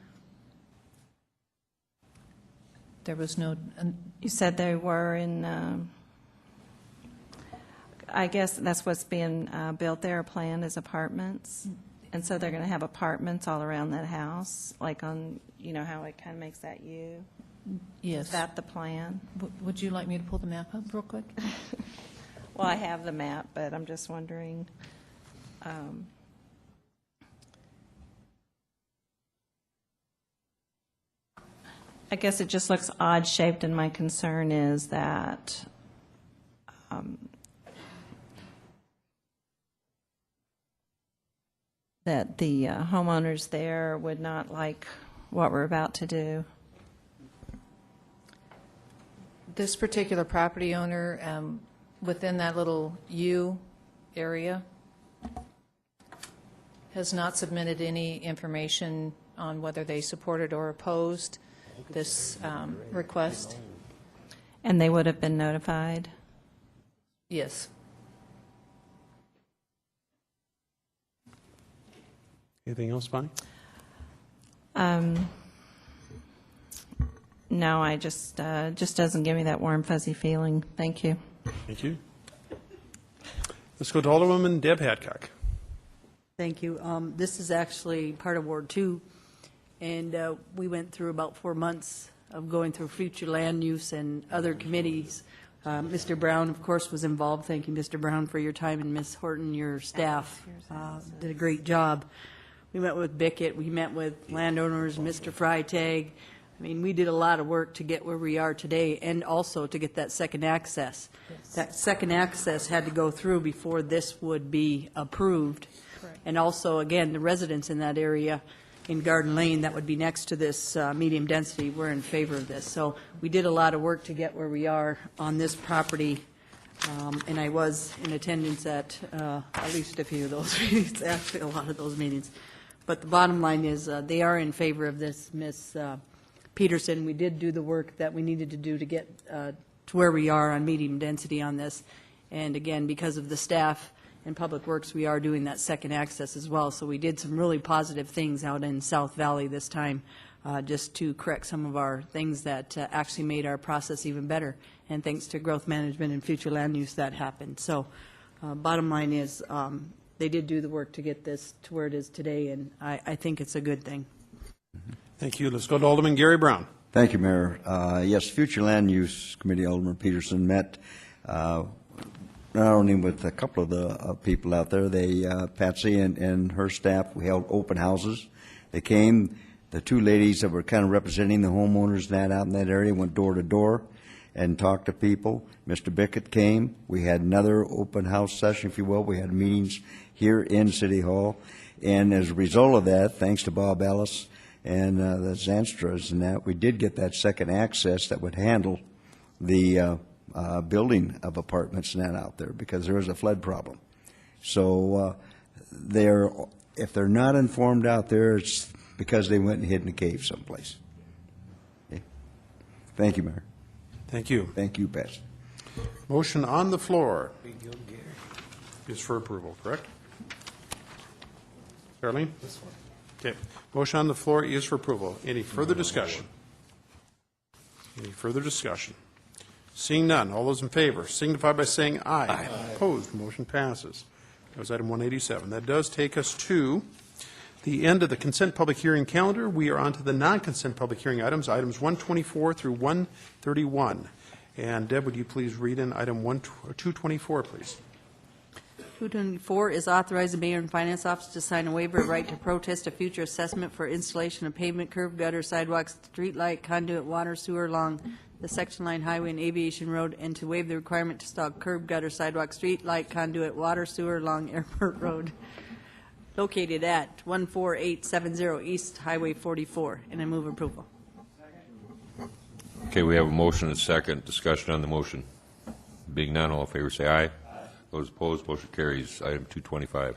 There was no. You said they were in. I guess that's what's being built there, planned as apartments, and so they're going to have apartments all around that house, like on, you know, how it kind of makes that U. Yes. Is that the plan? Would you like me to pull the map up real quick? Well, I have the map, but I'm just wondering. I guess it just looks odd shaped, and my concern is that that the homeowners there would not like what we're about to do. This particular property owner, within that little U area, has not submitted any information on whether they supported or opposed this request. And they would have been notified? Yes. Anything else, Bonnie? No, I just doesn't give me that warm, fuzzy feeling. Thank you. Thank you. Let's go to Alderwoman Deb Hadcock. Thank you. This is actually part of Ward 2, and we went through about 4 months of going through future land use and other committees. Mr. Brown, of course, was involved. Thank you, Mr. Brown, for your time, and Ms. Horton, your staff did a great job. We met with Bickett, we met with landowners, Mr. Freitag. I mean, we did a lot of work to get where we are today, and also to get that second access. That second access had to go through before this would be approved. And also, again, the residents in that area in Garden Lane that would be next to this medium density were in favor of this. So we did a lot of work to get where we are on this property, and I was in attendance at least a few of those meetings, actually a lot of those meetings. But the bottom line is they are in favor of this, Ms. Peterson. We did do the work that we needed to do to get to where we are on medium density on this. And again, because of the staff and Public Works, we are doing that second access as well. So we did some really positive things out in South Valley this time, just to correct some of our things that actually made our process even better. And thanks to growth management and future land use, that happened. So bottom line is they did do the work to get this to where it is today, and I think it's a good thing. Thank you. Let's go to Alderman Gary Brown. Thank you, Mayor. Yes, Future Land Use Committee, Alderman Peterson met not only with a couple of the people out there, Patsy and her staff, we held open houses. They came, the two ladies that were kind of representing the homeowners out in that area went door to door and talked to people. Mr. Bickett came. We had another open house session, if you will. We had meetings here in City Hall. And as a result of that, thanks to Bob Ellis and the Zanstras and that, we did get that second access that would handle the building of apartments and that out there, because there was a flood problem. So if they're not informed out there, it's because they went and hid in a cave someplace. Okay. Thank you, Mayor. Thank you. Thank you, Betsy. Motion on the floor is for approval, correct? Caroline? This one. Okay. Motion on the floor is for approval. Any further discussion? Any further discussion? Seeing none, all those in favor signify by saying aye. Aye. Opposed, motion passes. That was item 187. That does take us to the end of the consent public hearing calendar. We are on to the non-consent public hearing items, items 124 through 131. And Deb, would you please read in item 224, please? 224 is authorize the mayor and finance office to sign a waiver of right to protest a future assessment for installation of pavement, curb, gutter, sidewalks, street light, conduit, water, sewer along the section line highway and aviation road, and to waive the requirement to install curb, gutter, sidewalk, street light, conduit, water, sewer along Airport Road, located at 14870 East Highway 44. And I move approval. Okay, we have a motion and a second. Discussion on the motion. Being none, all in favor say aye. Those opposed, motion carries. Item 225.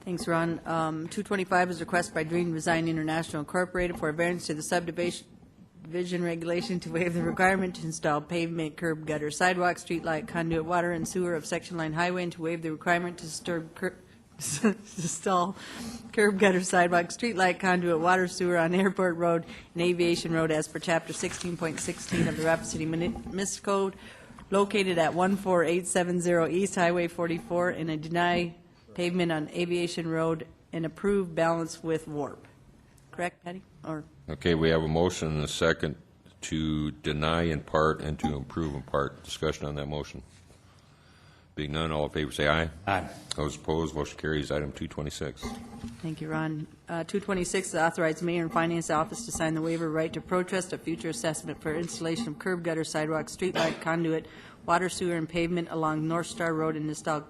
Thanks, Ron. 225 is a request by Green Design International Incorporated for a variance to the subdivision regulation to waive the requirement to install pavement, curb, gutter, sidewalk, street light, conduit, water, and sewer of section line highway, and to waive the requirement to install curb, gutter, sidewalk, street light, conduit, water, sewer on Airport Road and Aviation Road as per Chapter 16.16 of the Rapid City Municipal Code, located at 14870 East Highway 44, and a deny pavement on Aviation Road and approve balance with warp. Correct, Patty? Or Okay, we have a motion and a second to deny in part and to approve in part. Discussion on that motion. Being none, all in favor say aye. Aye. Those opposed, motion carries. Item 226. Thank you, Ron. 226 is authorize the mayor and finance office to sign the waiver right to protest a future assessment for installation of curb, gutter, sidewalk, street light, conduit, water, sewer, and pavement along North Star Road, and install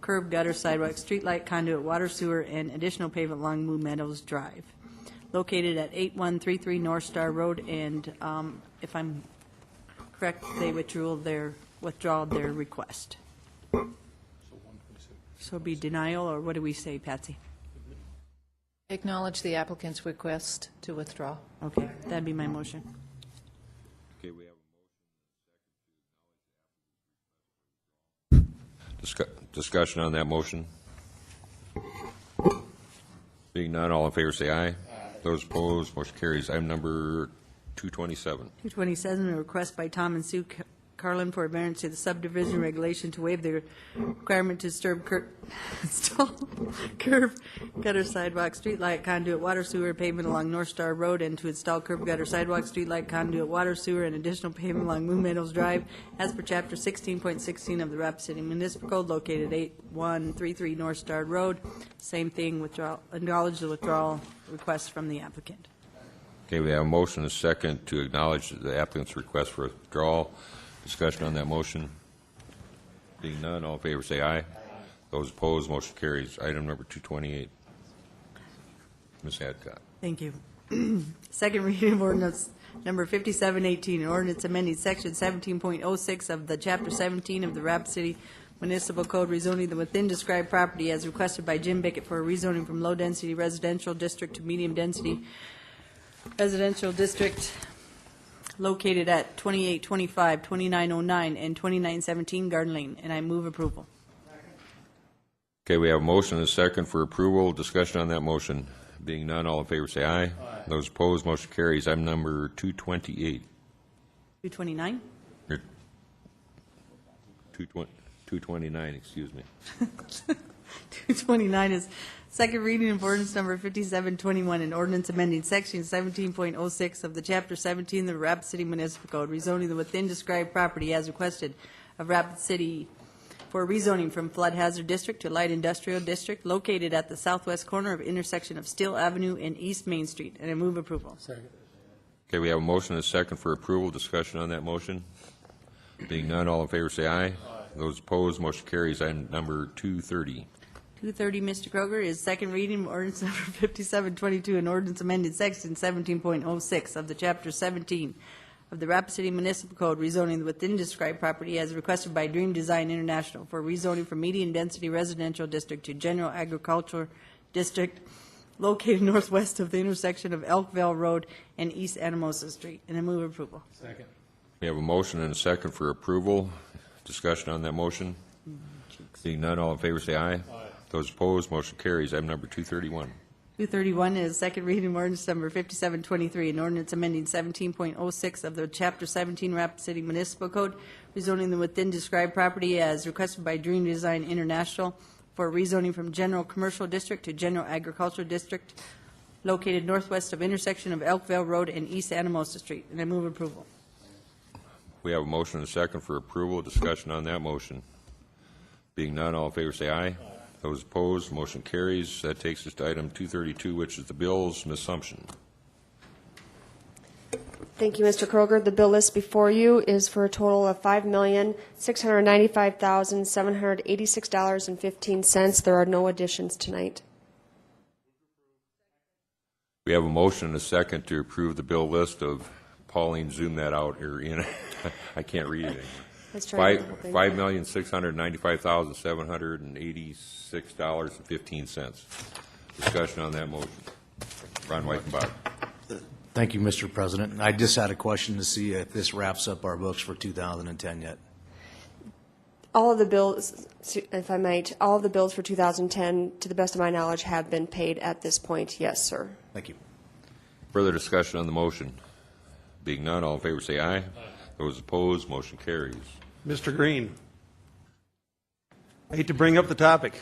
curb, gutter, sidewalk, street light, conduit, water, sewer, and additional pavement along Moo Meadows Drive, located at 8133 North Star Road. And if I'm correct, they withdraw their request. So be denial, or what do we say, Patsy? Acknowledge the applicant's request to withdraw. Okay, that'd be my motion. Okay, we have a motion. Discussion on that motion. Being none, all in favor say aye. Those opposed, motion carries. Item number 227. 227, a request by Tom and Sue Carlin for a variance to the subdivision regulation to waive the requirement to install curb, gutter, sidewalk, streetlight, conduit, water, sewer, pavement along North Star Road, and to install curb, gutter, sidewalk, streetlight, conduit, water, sewer, and additional pavement along Moon Meadows Drive as per Chapter 16.16 of the Rapid City Municipal Code located 8133 North Star Road. Same thing, withdrawal, acknowledge the withdrawal request from the applicant. Okay, we have a motion and a second to acknowledge the applicant's request for withdrawal. Discussion on that motion. Being none, all in favor say aye. Those opposed, motion carries. Item number 228. Ms. Hadcock. Thank you. Second reading of ordinance number 5718, an ordinance amending section 17.06 of the Chapter 17 of the Rapid City Municipal Code, rezoning the within described property as requested by Jim Bickett for a rezoning from low-density residential district to medium-density residential district located at 2825, 2909, and 2917 Garden Lane, and I move approval. Okay, we have a motion and a second for approval. Discussion on that motion. Being none, all in favor say aye. Those opposed, motion carries. Item number 228. 229? 229, excuse me. 229 is second reading of ordinance number 5721, an ordinance amending section 17.06 of the Chapter 17 of the Rapid City Municipal Code, rezoning the within described property as requested of Rapid City for rezoning from flood hazard district to light industrial district located at the southwest corner of intersection of Steele Avenue and East Main Street, and I move approval. Second. Okay, we have a motion and a second for approval. Discussion on that motion. Being none, all in favor say aye. Those opposed, motion carries. Item number 230. 230, Mr. Kroger, is second reading of ordinance number 5722, an ordinance amending section 17.06 of the Chapter 17 of the Rapid City Municipal Code, rezoning the within described property as requested by Dream Design International for rezoning from medium-density residential district to general agriculture district located northwest of the intersection of Elkville Road and East Anamosa Street, and I move approval. Second. We have a motion and a second for approval. Discussion on that motion. Seeing none, all in favor say aye. Those opposed, motion carries. Item number 231. 231 is second reading of ordinance number 5723, an ordinance amending 17.06 of the Chapter 17 Rapid City Municipal Code, rezoning the within described property as requested by Dream Design International for rezoning from general commercial district to general agricultural district located northwest of intersection of Elkville Road and East Anamosa Street, and I move approval. We have a motion and a second for approval. Discussion on that motion. Being none, all in favor say aye. Those opposed, motion carries. That takes us to item 232, which is the bills. Ms. Sumption. Thank you, Mr. Kroger. The bill list before you is for a total of $5,695,786.15. There are no additions tonight. We have a motion and a second to approve the bill list of, Pauline, zoom that out, or in. I can't read anything. Let's try the whole thing. $5,695,786.15. Discussion on that motion. Ron Weichenbach. Thank you, Mr. President. I just had a question to see if this wraps up our books for 2010 yet. All of the bills, if I might, all of the bills for 2010, to the best of my knowledge, have been paid at this point. Yes, sir. Thank you. Further discussion on the motion. Being none, all in favor say aye. Those opposed, motion carries. Mr. Green. I hate to bring up the topic.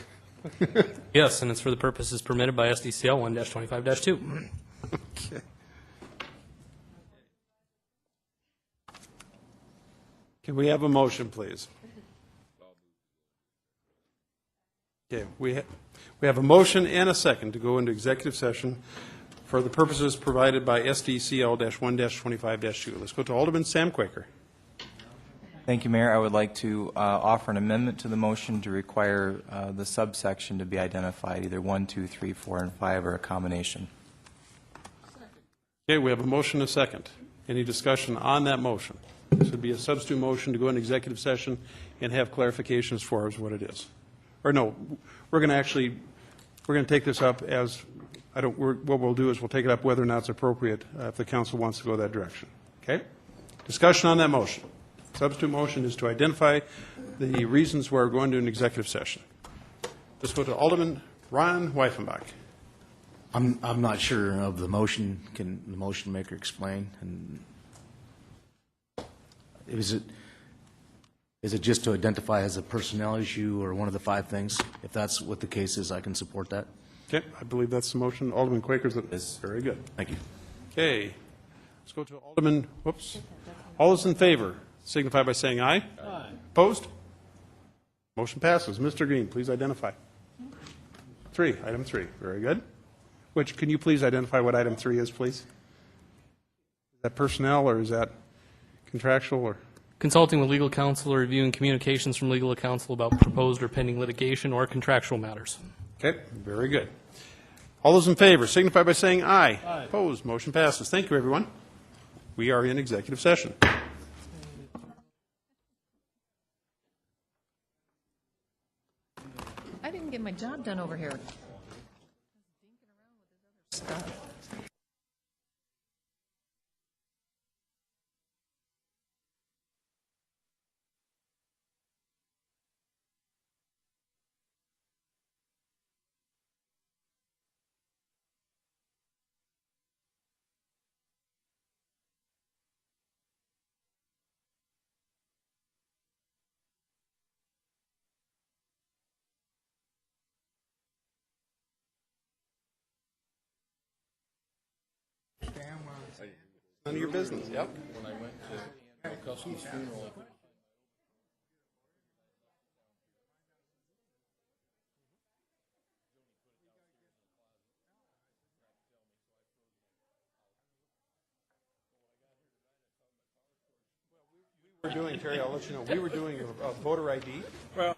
Yes, and it's for the purposes permitted by SDCL 1-25-2. Okay. Can we have a motion, please? Okay, we have a motion and a second to go into executive session for the purposes provided by SDCL-1-25-2. Let's go to Alderman Sam Quaker. Thank you, Mayor. I would like to offer an amendment to the motion to require the subsection to be identified, either 1, 2, 3, 4, and 5, or a combination. Okay, we have a motion and a second. Any discussion on that motion? This would be a substitute motion to go into executive session and have clarifications as far as what it is. Or no, we're going to take this up as, what we'll do is we'll take it up whether or not it's appropriate if the council wants to go that direction. Okay? Discussion on that motion. Substitute motion is to identify the reasons why we're going to an executive session. Let's go to Alderman Ron Weifenbach. I'm not sure of the motion. Can the motion maker explain? And is it just to identify as a personnel issue or one of the 5 things? If that's what the case is, I can support that. Okay, I believe that's the motion. Alderman Quakers, that's very good. Thank you. Okay, let's go to Alderman, whoops. All those in favor signify by saying aye. Aye. Opposed? Motion passes. Mr. Green, please identify. 3, item 3, very good. Which, can you please identify what item 3 is, please? Is that personnel or is that contractual or? Consulting with legal counsel or reviewing communications from legal counsel about proposed or pending litigation or contractual matters. Okay, very good. All those in favor signify by saying aye. Aye. Opposed? Motion passes. Thank you, everyone. We are in executive session. I didn't get my job done over here. None of your business. Yep. When I went to McCuskey's funeral, We're doing, Terry, I'll let you know, we were doing a voter ID. Well.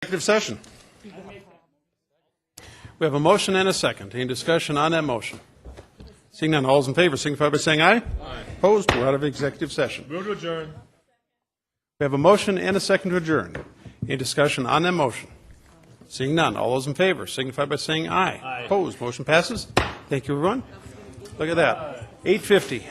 Executive session. We have a motion and a second. Any discussion on that motion? Seeing none, all those in favor signify by saying aye. Aye. Opposed? We're out of executive session. Move to adjourn. We have a motion and a second to adjourn. Any discussion on that motion? Seeing none, all those in favor signify by saying aye. Aye. Opposed? Motion passes. Thank you, everyone. Look at that. 8:50.